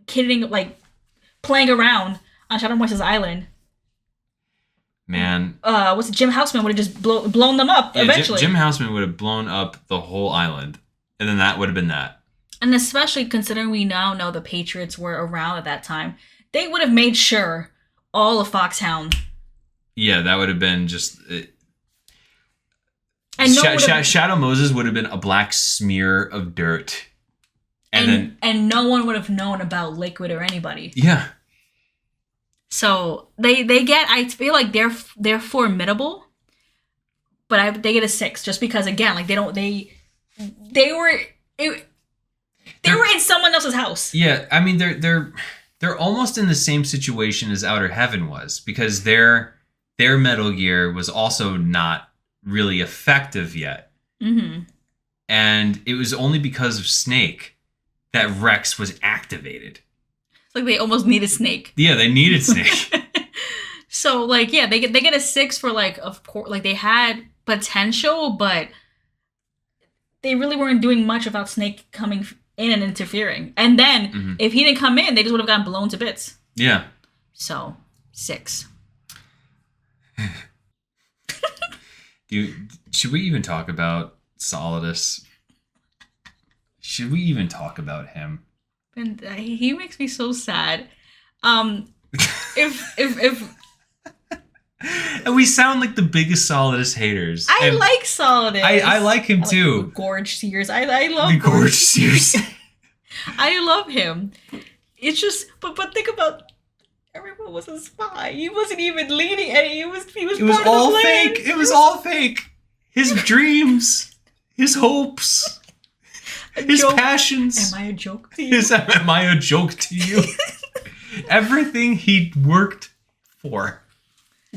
kidding, playing around on Shadow Moses Island. Man. Jim Houseman would have just blown them up eventually. Jim Houseman would have blown up the whole island. And then that would have been that. And especially considering we now know the Patriots were around at that time, they would have made sure all of Foxhound. Yeah, that would have been just... And Shadow Moses would have been a black smear of dirt. And no one would have known about Liquid or anybody. Yeah. So they get, I feel like they're formidable, but they get a 6 just because, again, they were in someone else's house. Yeah, I mean they're almost in the same situation as Outer Heaven was, because their Metal Gear was also not really effective yet. Mm-hmm. And it was only because of Snake that Rex was activated. It's like they almost needed Snake. Yeah, they needed Snake. So like, yeah, they get a 6 for like, of course, like they had potential, but they really weren't doing much without Snake coming in and interfering. And then if he didn't come in, they just would have gotten blown to bits. Yeah. So 6. Should we even talk about Solidus? Should we even talk about him? And he makes me so sad. If And we sound like the biggest Solidus haters. I And like Solidus. I like him too. Gorge Sears. I love The Gorge Sears. I love him. It's just, but think about, everyone was a spy. He wasn't even leading any. He was. It was part all of the plan. fake. It was all fake. His dreams, his hopes, his joke. passions. Am I a joke to you? Am I a joke to you? Everything he worked for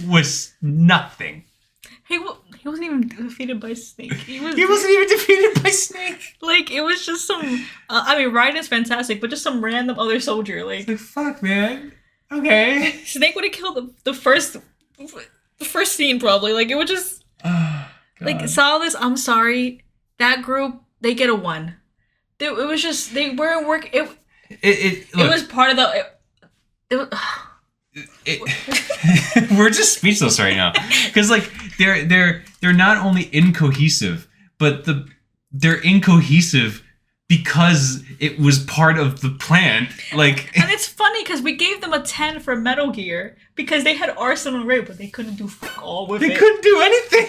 was nothing. He wasn't even defeated by Snake. He He wasn't even defeated by Snake. like, it was just some. I mean, Raiden's fantastic, but just some random other soldier. Like, Like, fuck, man. Okay. Snake would have killed the first scene probably. Like, it was just like Solidus. I'm sorry, that group, they get a 1. It was just, they weren't working. It Look, was part of the. It was, we're just speechless right now because like they're not only incohesive, but they're incohesive because it was part of the plan. Like, and it's funny because we gave them a 10 for Metal Gear because they had Arsenal Ray, but they couldn't do fuck all with it. they couldn't do anything.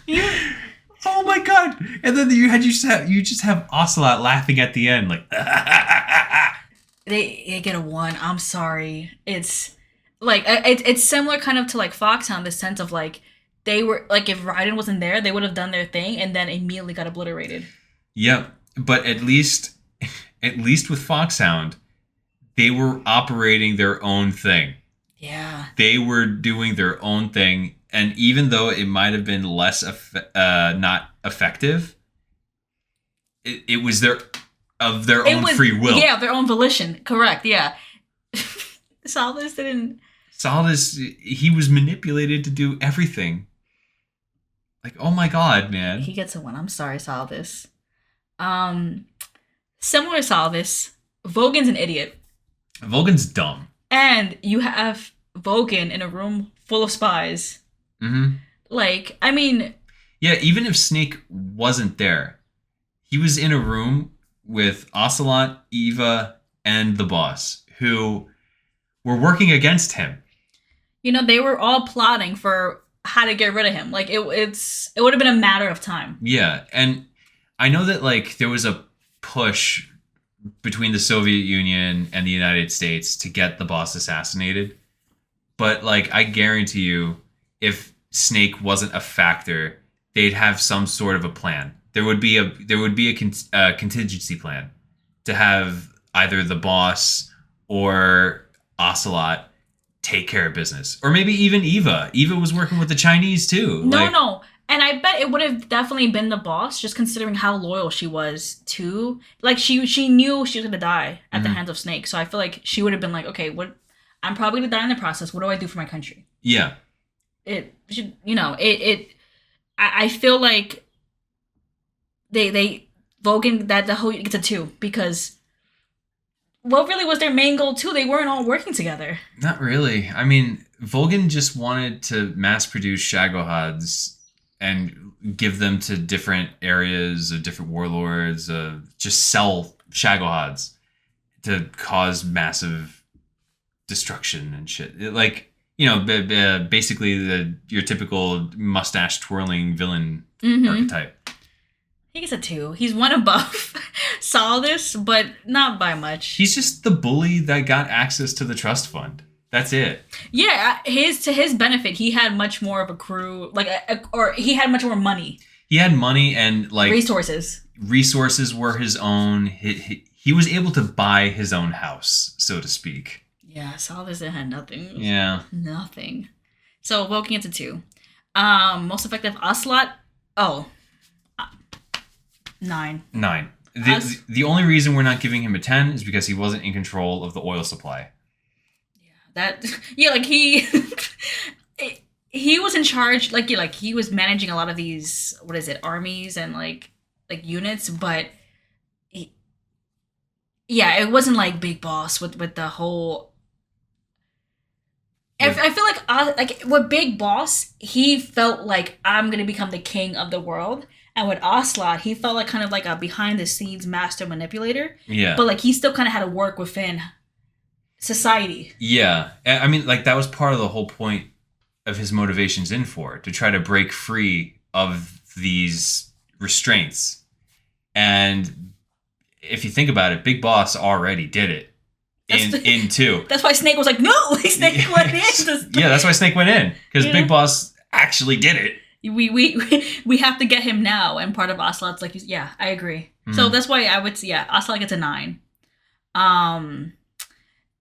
You- Oh my god! And then you just have Ocelot laughing at the end, like. They get a 1. I'm sorry. It's like it's similar kind of to like Foxhound in the sense of like they were like, if Raiden wasn't there, they would have done their thing and then immediately got obliterated. Yep, but at least with Foxhound, they were operating their own thing. Yeah. They were doing their own thing, and even though it might have been less not effective, it was their own free will. Yeah, their own volition. Correct. Yeah. Solidus didn't. Solidus, he was manipulated to do everything. Like, oh my god, man. He gets a 1. I'm sorry, Solidus. Similar to Solidus, Vogan's an idiot. Vulcan's dumb. And you have Vogan in a room full of spies. Mm-hmm. Like, I mean, Yeah, even if Snake wasn't there, he was in a room with Ocelot, Eva, and the boss, who were working against him. you know, they were all plotting for how to get rid of him. Like, it would have been a matter of time. Yeah, and I know that like there was a push between the Soviet Union and the United States to get the boss assassinated. But like I guarantee you, if Snake wasn't a factor, they'd have some sort of a plan. There would be a contingency plan to have either the boss or Ocelot take care of business, or maybe even Eva. Eva was working with the Chinese too. No. And I bet it would have definitely been the boss, just considering how loyal she was to. Like, she knew she was gonna die at the hands of Snake, so I feel like she would have been like, okay, I'm probably gonna die in the process. What do I do for my country? Yeah. I feel like they Vogan, that the whole gets a 2 because what really was their main goal too? They weren't all working together. Not really. I mean, Vulcan just wanted to mass produce Shagohads and give them to different areas of different warlords, just sell Shagohads to cause massive destruction and shit. Basically your typical mustache twirling villain archetype. He gets a 2. He's one above Solidus, but not by much. He's just the bully that got access to the trust fund. That's it. Yeah, to his benefit, he had much more of a crew, or he had much more money. He had money and like Resources were his own. He was able to buy his own house, so to speak. Yeah, Solidus had nothing. Yeah. Nothing. So Vulcan gets a 2. Most effective Ocelot. Oh, 9. 9. Us- The only reason we're not giving him a 10 is because he wasn't in control of the oil supply. That like he he was in charge, like he was managing a lot of these, what is it, armies and like units, but it wasn't like Big Boss with the whole. I feel like with Big Boss, he felt like I'm gonna become the king of the world, and with Ocelot, he felt like kind of like a behind the scenes master manipulator. Yeah. But like he still kind of had to work within society. Yeah. I mean, like, that was part of the whole point of his motivations in 4, to try to break free of these restraints. And if you think about it, Big Boss already did it in 2. That's why Snake was like, no, Snake went in. Yeah, that's why Snake went in, because Yeah. Big Boss actually did it. We have to get him now, and part of Ocelot's like, yeah, I agree. So that's why I would say, yeah, Ocelot gets a 9.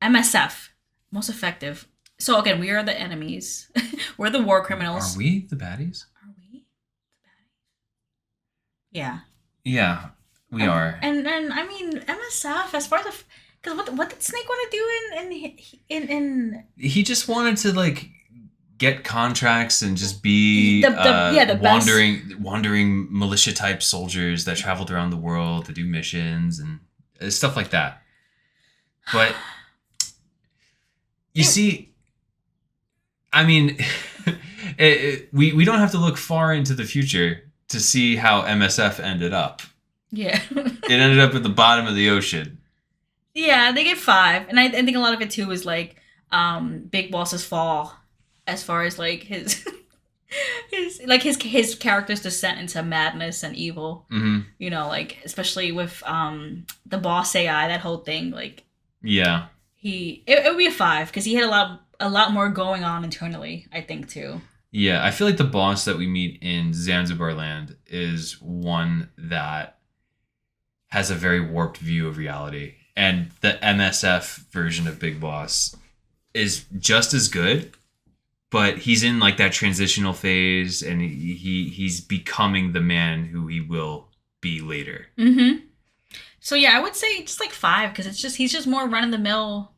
MSF, most effective. So again, we are the enemies. We're the war criminals. Are we the baddies? Are we the baddies? Yeah. Yeah, we are. And I mean MSF, as far as because what did Snake want to do in He just wanted to, like, get contracts and just be The best. wandering militia type soldiers that traveled around the world to do missions and stuff like that. But you see, I mean, we don't have to look far into the future to see how MSF ended up. Yeah. It ended up at the bottom of the ocean. Yeah, they get 5, and I think a lot of it too is like Big Boss's fall, as far as like his his character's descent into madness and evil. Mm-hmm. You know, like especially with the boss AI, that whole thing. Like Yeah. it would be a 5 because he had a lot more going on internally, I think too. Yeah, I feel like the boss that we meet in Zanzibar Land is one that has a very warped view of reality. And the MSF version of Big Boss is just as good, but he's in like that transitional phase, and he's becoming the man who he will be later. Mm-hmm. So yeah, I would say just like 5 because he's just more run of the mill.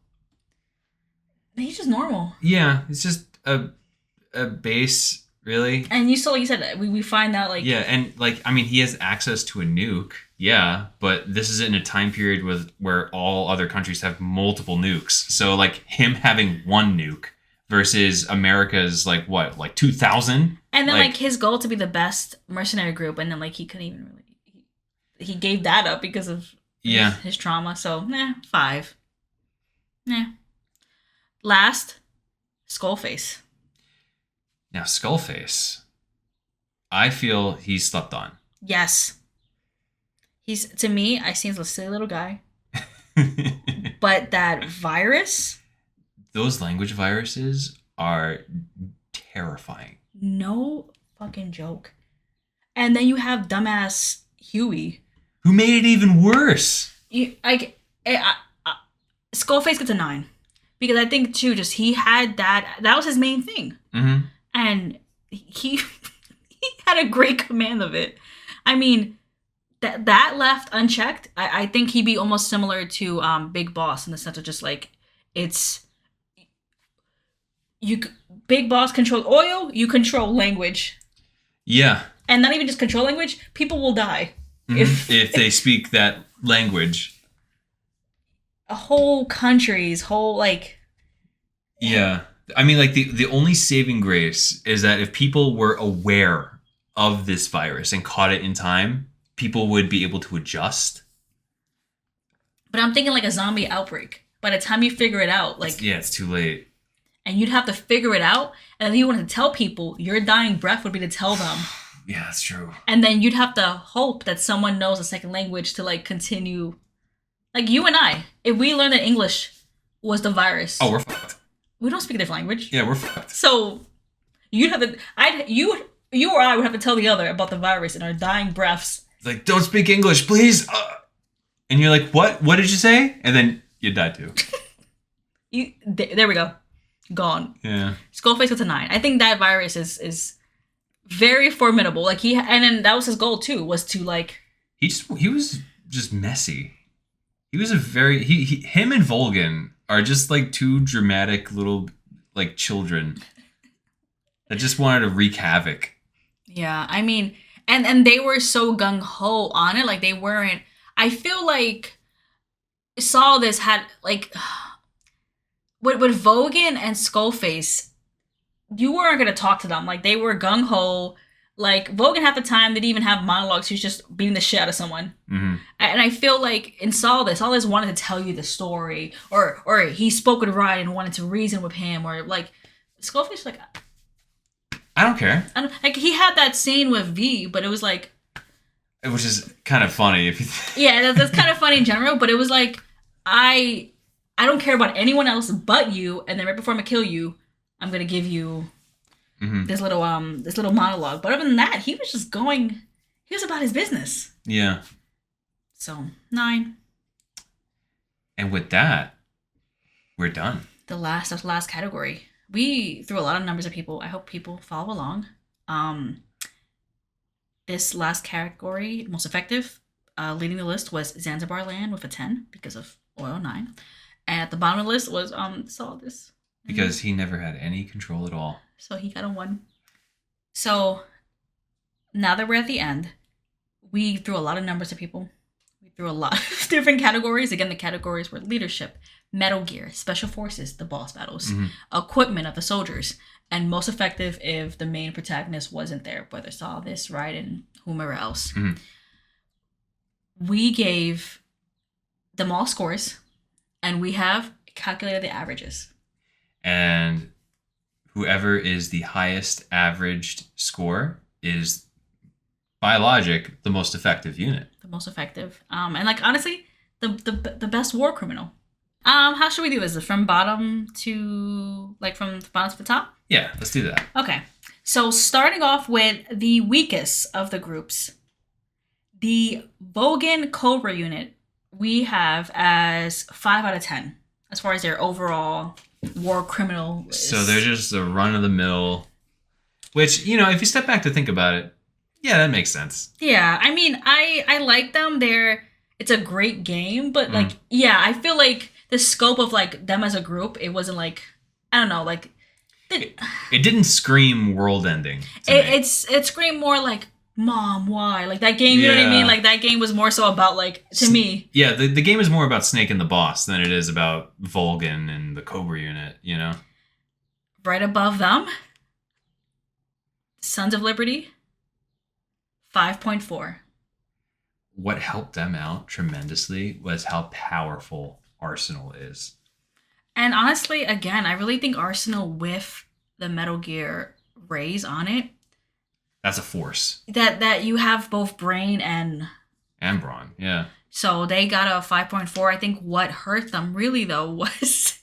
He's just normal. Yeah, it's just a base, really. And you still, like you said, we find that like Yeah, and like, I mean, he has access to a nuke, yeah, but this is in a time period where all other countries have multiple nukes. So like him having one nuke versus America's like 2,000? And then like his goal to be the best mercenary group, and then like he couldn't even really, he gave that up because of his trauma. So 5. Last, Skullface. Now, Skullface, I feel he's slept on. Yes. He's, to me, I see him as a silly little guy. But that virus. Those language viruses are terrifying. No fucking joke. And then you have dumbass Huey. Who made it even worse? Skullface gets a 9. Because I think, too, just he had that was his main thing. Mm-hmm. And he had a great command of it. I mean, that left unchecked, I think he'd be almost similar to Big Boss in the sense of just like, Big Boss controls oil, you control language. Yeah. And not even just control language, people will die. Mm-hmm. If they speak that language. A whole country's whole, like... Yeah. I mean, like, the only saving grace is that if people were aware of this virus and caught it in time, people would be able to adjust. But I'm thinking like a zombie outbreak. By the time you figure it out, like... Yeah, it's too late. And you'd have to figure it out, and then you want to tell people, your dying breath would be to tell them. Yeah, that's true. And then you'd have to hope that someone knows a second language to like continue. Like you and I, if we learned that English was the virus. Oh, we're fucked. We don't speak a different language. Yeah, we're fucked. So you'd have to, you or I would have to tell the other about the virus in our dying breaths. Like, don't speak English, please. And you're like, what? What did you say? And then you die too. There we go. Gone. Yeah. Skullface gets a 9. I think that virus is very formidable. Like and then that was his goal too, was to like. He was just messy. He was a very him and Volgan are just like two dramatic little like children that just wanted to wreak havoc. Yeah, I mean, and they were so gung ho on it, like they weren't. I feel like Solidus had like with Vogan and Skullface, you weren't gonna talk to them. Like they were gung ho. Like Vogan half the time didn't even have monologues. He was just beating the shit out of someone. Mm-hmm. And I feel like in Solidus wanted to tell you the story, or he spoke with Ryan and wanted to reason with him, or like Skullface like. I don't care. Like he had that scene with V, but it was like, which is kind of funny if you. Yeah, that's kind of funny in general. But it was like, I don't care about anyone else but you. And then right before I'm gonna kill you, I'm gonna give you this little monologue. But other than that, he was just going. He was about his business. Yeah. So 9. And with that, we're done. The last category. We threw a lot of numbers at people. I hope people follow along. This last category, most effective, leading the list was Zanzibar Land with a 10 because of Oil 9. And at the bottom of the list was Solidus. Because he never had any control at all. So he got a 1. So now that we're at the end, we threw a lot of numbers at people. We threw a lot of different categories. Again, the categories were leadership, Metal Gear, Special Forces, the boss battles, equipment of the soldiers, and most effective if the main protagonist wasn't there, whether Solidus, Raiden, whomever else. We gave them all scores, and we have calculated the averages. And whoever is the highest averaged score is, by logic, the most effective unit. The most effective. And like honestly, the best war criminal. How should we do this? From bottom to from the bottom to the top? Yeah, let's do that. Okay. So starting off with the weakest of the groups, the Vogan Cobra unit, we have as 5 out of 10 as far as their overall war criminal list. So they're just a run of the mill, which, if you step back to think about it, yeah, that makes sense. Yeah, I mean, I like them. It's a great game, but I feel like the scope of them as a group, it wasn't I don't know, it didn't scream world ending. It screamed more like, Mom, why? Like that game, you know what I mean? Like that game was more so about to me. Yeah, the game is more about Snake and the boss than it is about Volgan and the Cobra unit, Right above them, Sons of Liberty, 5.4. What helped them out tremendously was how powerful Arsenal is. And honestly, again, I really think Arsenal with the Metal Gear raise on it. That's a force. That you have both brain and brawn, yeah. So they got a 5.4. I think what hurt them really though was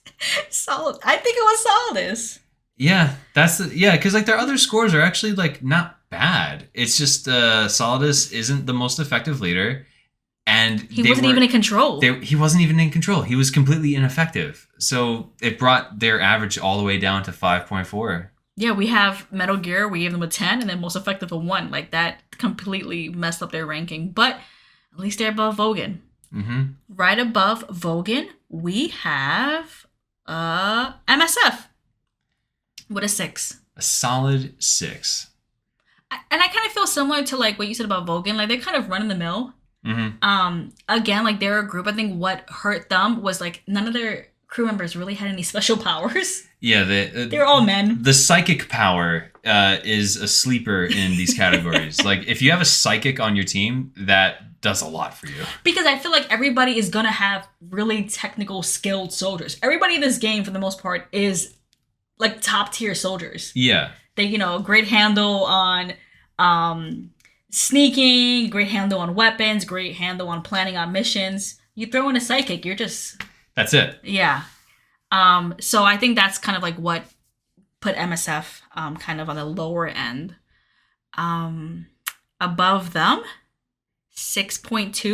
solid. I think it was Solidus. Yeah, because their other scores are actually not bad. It's just Solidus isn't the most effective leader, and he wasn't even in control. He wasn't even in control. He was completely ineffective. So it brought their average all the way down to 5.4. Yeah, we have Metal Gear. We gave them a 10, and then most effective a 1. That completely messed up their ranking. But at least they're above Vogan. Mm-hmm. Right above Vogan, we have MSF with a 6. A solid 6. And I kind of feel similar to what you said about Vogan. They're kind of run in the mill. Mm-hmm. Again, they're a group. I think what hurt them was none of their crew members really had any special powers. Yeah, they're all men. The psychic power is a sleeper in these categories. If you have a psychic on your team, that does a lot for you. Because I feel like everybody is gonna have really technical, skilled soldiers. Everybody in this game, for the most part, is top tier soldiers. Yeah. They, great handle on sneaking, great handle on weapons, great handle on planning on missions. You throw in a psychic, you're just... That's it. Yeah. So I think that's kind of what put MSF kind of on the lower end. Above them, 6.2.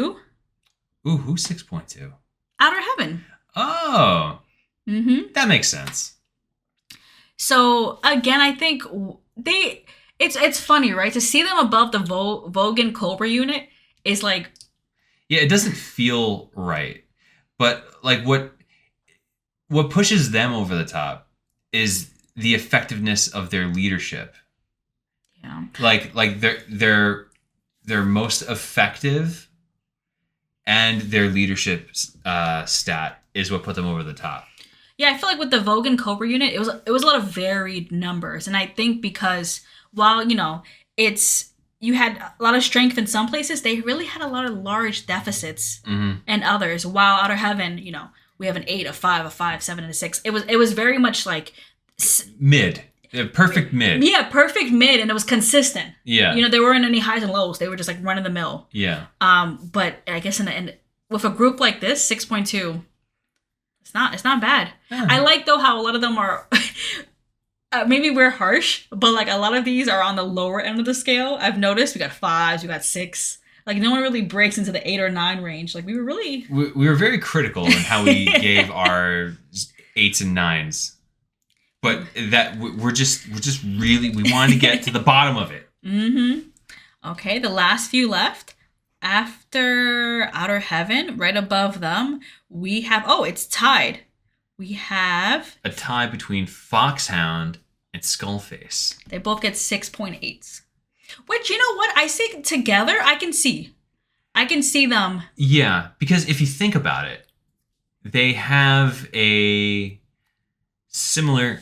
Ooh, who's 6.2? Outer Heaven. Oh. Mm-hmm. That makes sense. So again, I think it's funny, right? To see them above the Vogan Cobra unit is like, Yeah, it doesn't feel right. But like what pushes them over the top is the effectiveness of their leadership. yeah. Like they're most effective, and their leadership stat is what put them over the top. Yeah, I feel like with the Vogan Cobra unit, it was a lot of varied numbers, and I think because while you had a lot of strength in some places, they really had a lot of large deficits in others. While Outer Heaven, we have an 8, a 5, a 5, 7, and a 6. It was very much like Mid. Perfect mid. Yeah, perfect mid, and it was consistent. Yeah. There weren't any highs and lows. They were just like run of the mill. Yeah. But I guess in the end, with a group like this, 6.2, it's not bad. Yeah. I like though how a lot of them are. Maybe we're harsh, but like a lot of these are on the lower end of the scale. I've noticed we got 5s, we got 6. Like no one really breaks into the 8 or 9 range. Like we were very critical in how we gave our 8s and 9s. But that we're just really, we wanted to get to the bottom of it. Okay, the last few left. After Outer Heaven, right above them, we have, it's tied. We have a tie between Foxhound and Skullface. They both get 6.8s. Which, you know what? I say together, I can see them. Yeah, because if you think about it, they have a similar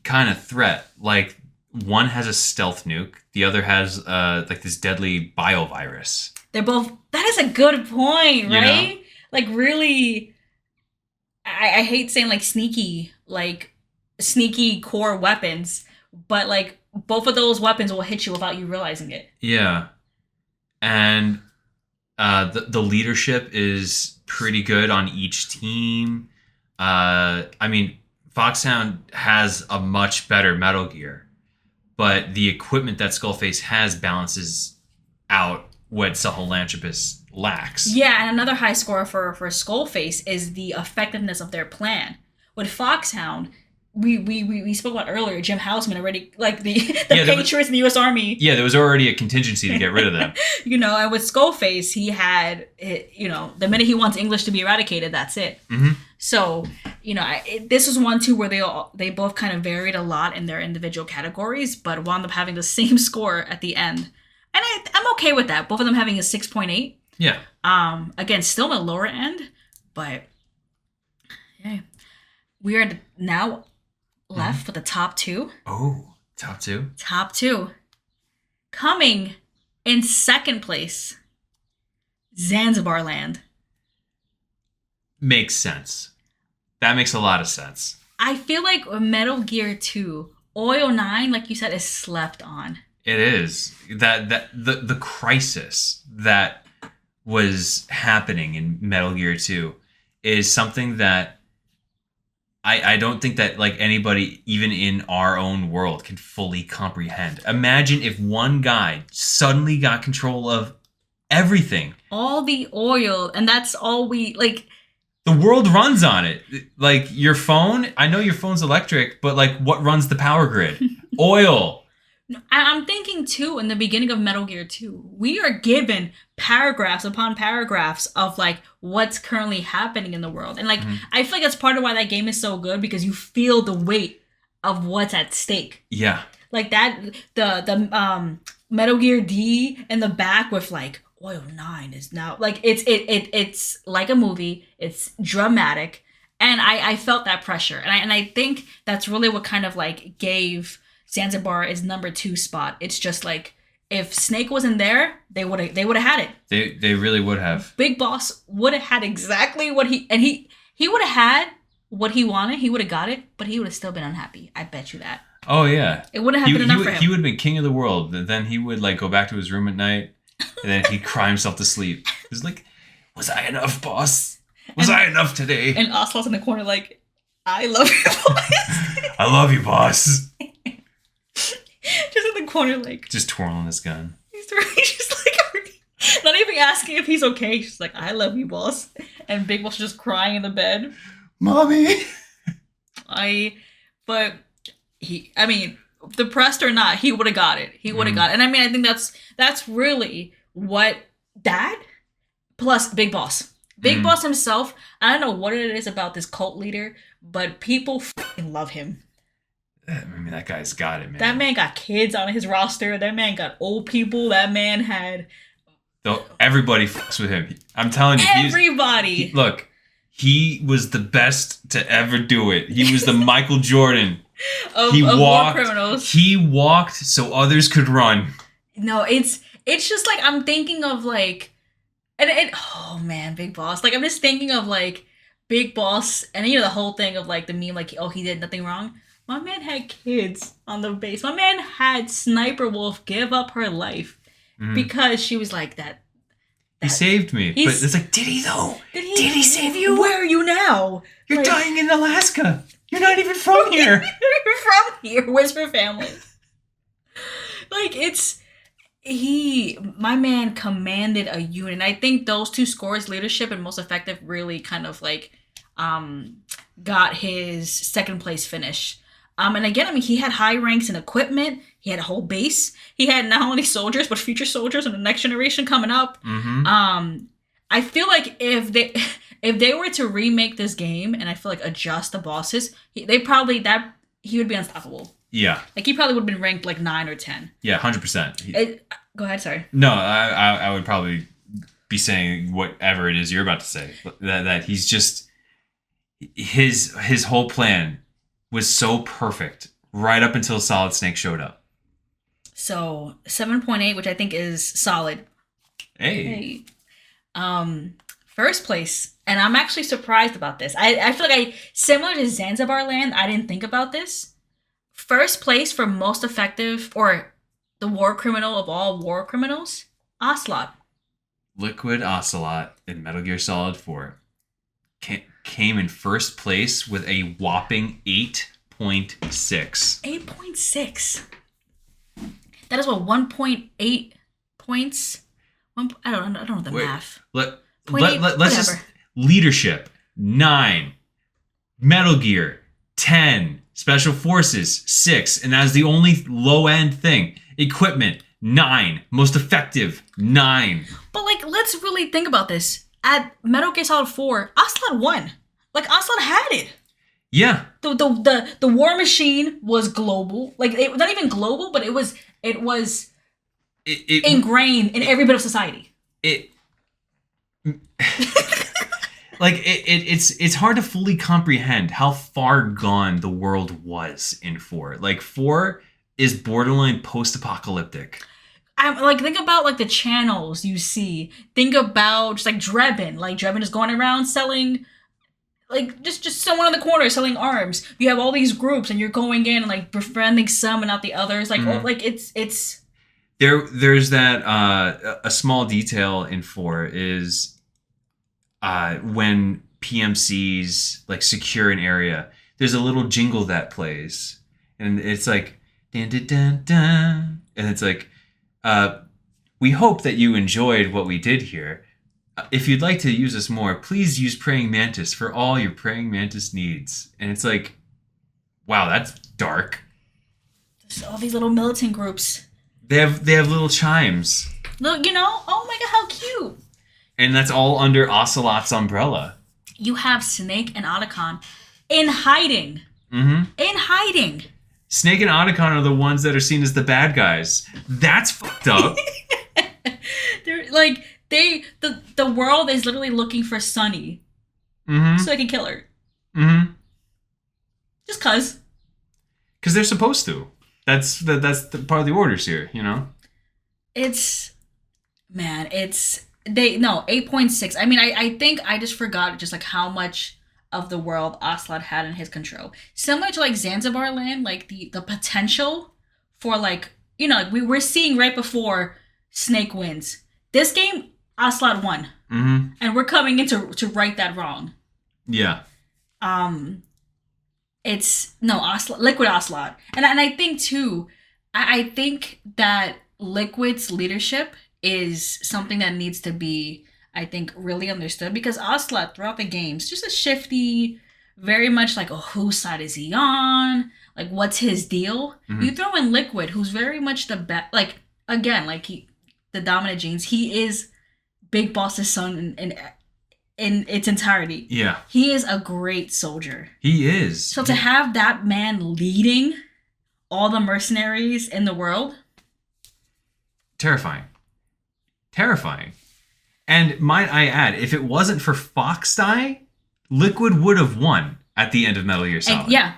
kind of threat. Like one has a stealth nuke, the other has like this deadly biovirus. They're both. That is a good point, right? You know? Like really. I hate saying like sneaky core weapons, but like both of those weapons will hit you without you realizing it. Yeah, and the leadership is pretty good on each team. I mean, Foxhound has a much better Metal Gear, but the equipment that Skullface has balances out what Sahelanthropus lacks. Yeah, and another high score for Skullface is the effectiveness of their plan. With Foxhound, we spoke about earlier, Jim Houseman already, like the Patriots in the U.S. Army. Yeah, there was already a contingency to get rid of them. And with Skullface, he had, the minute he wants English to be eradicated, that's it. Mm-hmm. So, this was one too where they both kind of varied a lot in their individual categories, but wound up having the same score at the end. And I'm okay with that. Both of them having a 6.8. Yeah. Again, still in the lower end, but yeah. We are now left with the top 2. Oh, top 2? Top 2. Coming in second place, Zanzibar Land. Makes sense. That makes a lot of sense. I feel like Metal Gear 2, Oil 9, like you said, is slept on. It is. That the crisis that was happening in Metal Gear 2 is something that I don't think that like anybody even in our own world can fully comprehend. Imagine if one guy suddenly got control of everything. All the oil, and that's all we like. The world runs on it. Like your phone, I know your phone's electric, but like what runs the power grid? Oil. I'm thinking too, in the beginning of Metal Gear 2, we are given paragraphs upon paragraphs of like what's currently happening in the world. And like, I feel like that's part of why that game is so good, because you feel the weight of what's at stake. Yeah. Like that, the Metal Gear D in the back with like, Oil 9 is now, like, it's like a movie. It's dramatic. And I felt that pressure. And I think that's really what kind of like gave Zanzibar its number 2 spot. It's just like, if Snake wasn't there, they would have had it. They really would have. Big Boss would have had exactly what he would have had what he wanted. He would have got it, but he would have still been unhappy. I bet you that. Oh yeah. It wouldn't have been enough for him. He would have been king of the world. Then he would like go back to his room at night, and then he'd cry himself to sleep. He's like, "Was I enough, boss? Was I enough today?" And Ocelot's in the corner like, "I love you, boss." I love you, boss. Just in the corner, like just twirling his gun. He's just like not even asking if he's okay. She's like, "I love you, boss," and Big Boss is just crying in the bed. Mommy. depressed or not, he would have got it. He would have got it. And I mean, I think that's really what Dad plus Big Boss. Big Boss himself, I don't know what it is about this cult leader, but people fucking love him. I mean, that guy's got it, man. That man got kids on his roster. That man got old people. That man had... Everybody fucks with him. I'm telling you. Everybody. Look, he was the best to ever do it. He was the Michael Jordan. of war criminals. He walked so others could run. No, it's just like, I'm thinking of like... oh man, Big Boss. Like, I'm just thinking of like Big Boss, and you know the whole thing of like the meme, like, oh, he did nothing wrong. My man had kids on the base. My man had Sniper Wolf give up her life because she was like that. He saved me, but it's like, did he though? Did he save you? Where are you now? You're like, dying in Alaska. You're not even from here. You're from here. Where's your family? Like, my man commanded a unit. And I think those two scores, leadership and most effective, really kind of like got his second place finish. And again, I mean, he had high ranks in equipment. He had a whole base. He had not only soldiers, but future soldiers and the next generation coming up. I feel like if they were to remake this game and I feel like adjust the bosses, he would be unstoppable. Yeah. Like, he probably would have been ranked like 9 or 10. Yeah, 100%. Go ahead, sorry. No, I would probably be saying whatever it is you're about to say. That he's just... His whole plan was so perfect right up until Solid Snake showed up. So 7.8, which I think is solid. Hey. First place, and I'm actually surprised about this. I feel like similar to Zanzibar Land, I didn't think about this. First place for most effective, or the war criminal of all war criminals, Ocelot. Liquid Ocelot in Metal Gear Solid 4 came in first place with a whopping 8.6. 8.6. That is what, 1.8 points? I don't know the math. Let's just... Leadership, 9. Metal Gear, 10. Special Forces, 6. And that's the only low-end thing. Equipment, 9. Most effective, 9. But, like, let's really think about this. At Metal Gear Solid 4, Ocelot won. Like, Ocelot had it. Yeah. The war machine was global. Like, it was not even global, but it was ingrained in every bit of society. It's hard to fully comprehend how far gone the world was in 4. Like, 4 is borderline post-apocalyptic. I'm like, think about like the channels you see. Think about just like Drebin. Like, Drebin is going around selling, like, just someone on the corner selling arms. You have all these groups, and you're going in and like befriending some and not the others. Like, like it's. There's that a small detail in 4 is when PMCs like secure an area, there's a little jingle that plays, and it's like dun dun dun dun, and it's like, we hope that you enjoyed what we did here. If you'd like to use us more, please use Praying Mantis for all your Praying Mantis needs. And it's like, wow, that's dark. Just all these little militant groups. They have little chimes. Look, oh my god, how cute. And that's all under Ocelot's umbrella. You have Snake and Otacon in hiding. In hiding. Snake and Otacon are the ones that are seen as the bad guys. That's fucked up. They're like, the world is literally looking for Sunny so they can kill her. Just cause. Because they're supposed to. That's the part of the orders here, It's 8.6. I mean, I think I just forgot just like how much of the world Ocelot had in his control. Similar to like Zanzibar Land, like the potential for like, we're seeing right before Snake wins. This game, Ocelot won. And we're coming in to right that wrong. Yeah. Liquid Ocelot. And I think too, I think that Liquid's leadership is something that needs to be, I think, really understood, because Ocelot throughout the games just a shifty, very much like, oh, whose side is he on? like what's his deal. Mhm. You throw in Liquid, who's very much the best. Like again, like the dominant genes. He is Big Boss's son in its entirety. Yeah, He is a great soldier. he is. So to have that man leading all the mercenaries in the world, Terrifying. Terrifying. And might I add, if it wasn't for Fox Die, Liquid would have won at the end of Metal Gear Solid. and yeah,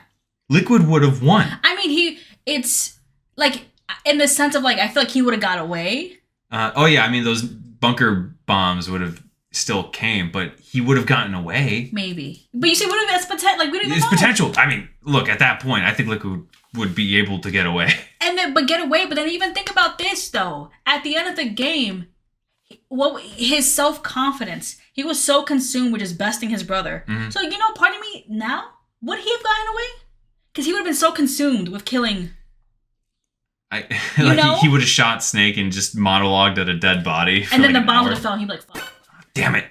Liquid would have won. I mean it's like in the sense of like I feel like he would have got away. Oh yeah, I mean those bunker bombs would have still came, but he would have gotten away. Maybe. But you see, what if that's potential? Like, we don't even It's know. potential. I mean, look, at that point, I think Liquid would be able to get away. And then, but get away. But then even think about this, though. At the end of the game, his self-confidence, he was so consumed with just besting his brother. Mhm. So, part of me now, would he have gotten away? Because he would have been so consumed with killing. Like know? he would have shot Snake and just monologued at a dead body. For And then like the an bomb would hour. have fell and he'd be like, fuck. Damn it.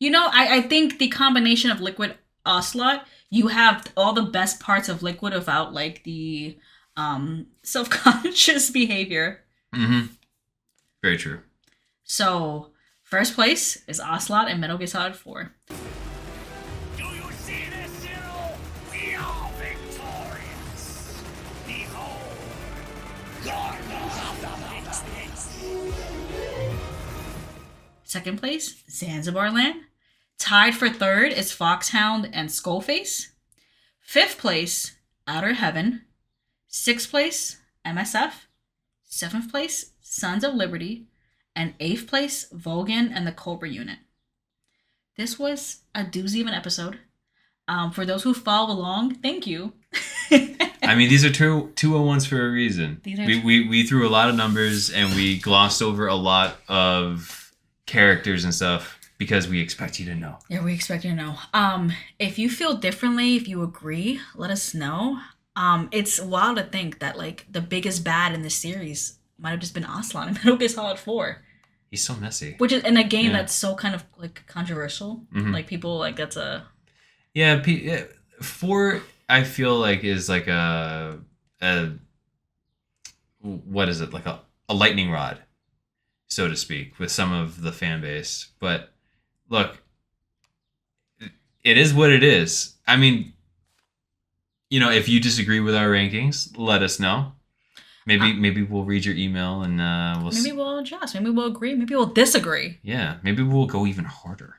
I think the combination of Liquid Ocelot, you have all the best parts of Liquid without, like, the self-conscious behavior. Mm-hmm. Very true. So, first place is Ocelot in Metal Gear Solid 4. Do you see this, Zero? We are victorious. Behold, Garden of the Mystics. Second place, Zanzibar Land. Tied for third is Foxhound and Skullface. Fifth place, Outer Heaven. Sixth place, MSF. Seventh place, Sons of Liberty. And eighth place, Volgan and the Cobra Unit. This was a doozy of an episode. For those who follow along, thank you. I mean, these are 201s for a reason. These are We threw a lot of numbers and we glossed over a lot of characters and stuff because we expect you to know. Yeah, we expect you to know. If you feel differently, if you agree, let us know. It's wild to think that like the biggest bad in this series might have just been Ocelot in Metal Gear Solid 4. He's so messy. Which is in a game Yeah. that's so kind of like controversial. Mhm. Like people like that's a 4 I feel like is like a what is it, like a lightning rod, so to speak, with some of the fan base. But look, it is what it is. I mean, if you disagree with our rankings, let us know. Maybe we'll read your email and maybe we'll adjust, maybe we'll agree, maybe we'll disagree. yeah, maybe we'll go even harder.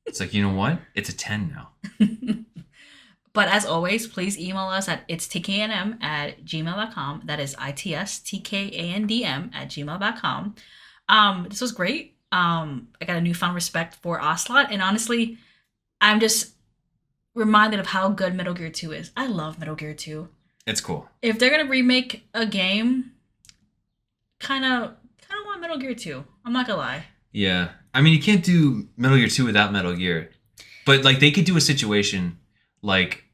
It's like, you know what? It's a 10 now. But as always, please email us at itstkandm@gmail.com. That is itstkandm@gmail.com. This was great. I got a newfound respect for Ocelot, and honestly, I'm just reminded of how good Metal Gear 2 is. I love Metal Gear 2. It's cool. If they're gonna remake a game, kind of want Metal Gear 2. I'm not gonna lie. Yeah. I mean, you can't do Metal Gear 2 without Metal Gear. But like they could do a situation like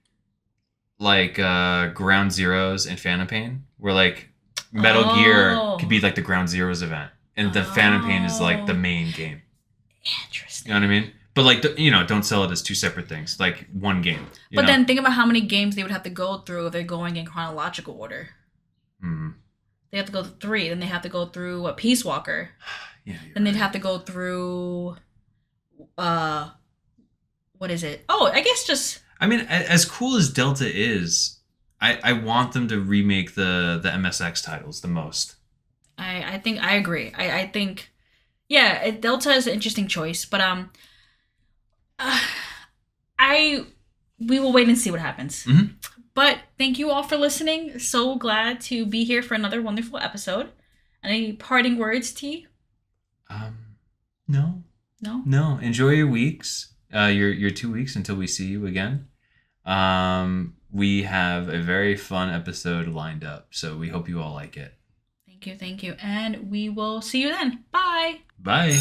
Ground Zeroes and Phantom Pain, where like Metal Gear could be like the Ground Zeroes event, and the Phantom Pain is like the main game. Interesting. You know what I mean? But like don't sell it as two separate things, like one game. But then think about how many games they would have to go through if they're going in chronological order. Mm. They have to go through 3, then they have to go through Peace Walker. Yeah. Then they'd have to go through what is it? Oh, I guess just I mean, as cool as Delta is, I want them to remake the MSX titles the most. I think I agree. I think Delta is an interesting choice, but we will wait and see what happens. Mhm. But thank you all for listening. So glad to be here for another wonderful episode. Any parting words, T? No. No? Enjoy your weeks. Your 2 weeks until we see you again. We have a very fun episode lined up, so we hope you all like it. Thank you. And we will see you then. Bye. Bye.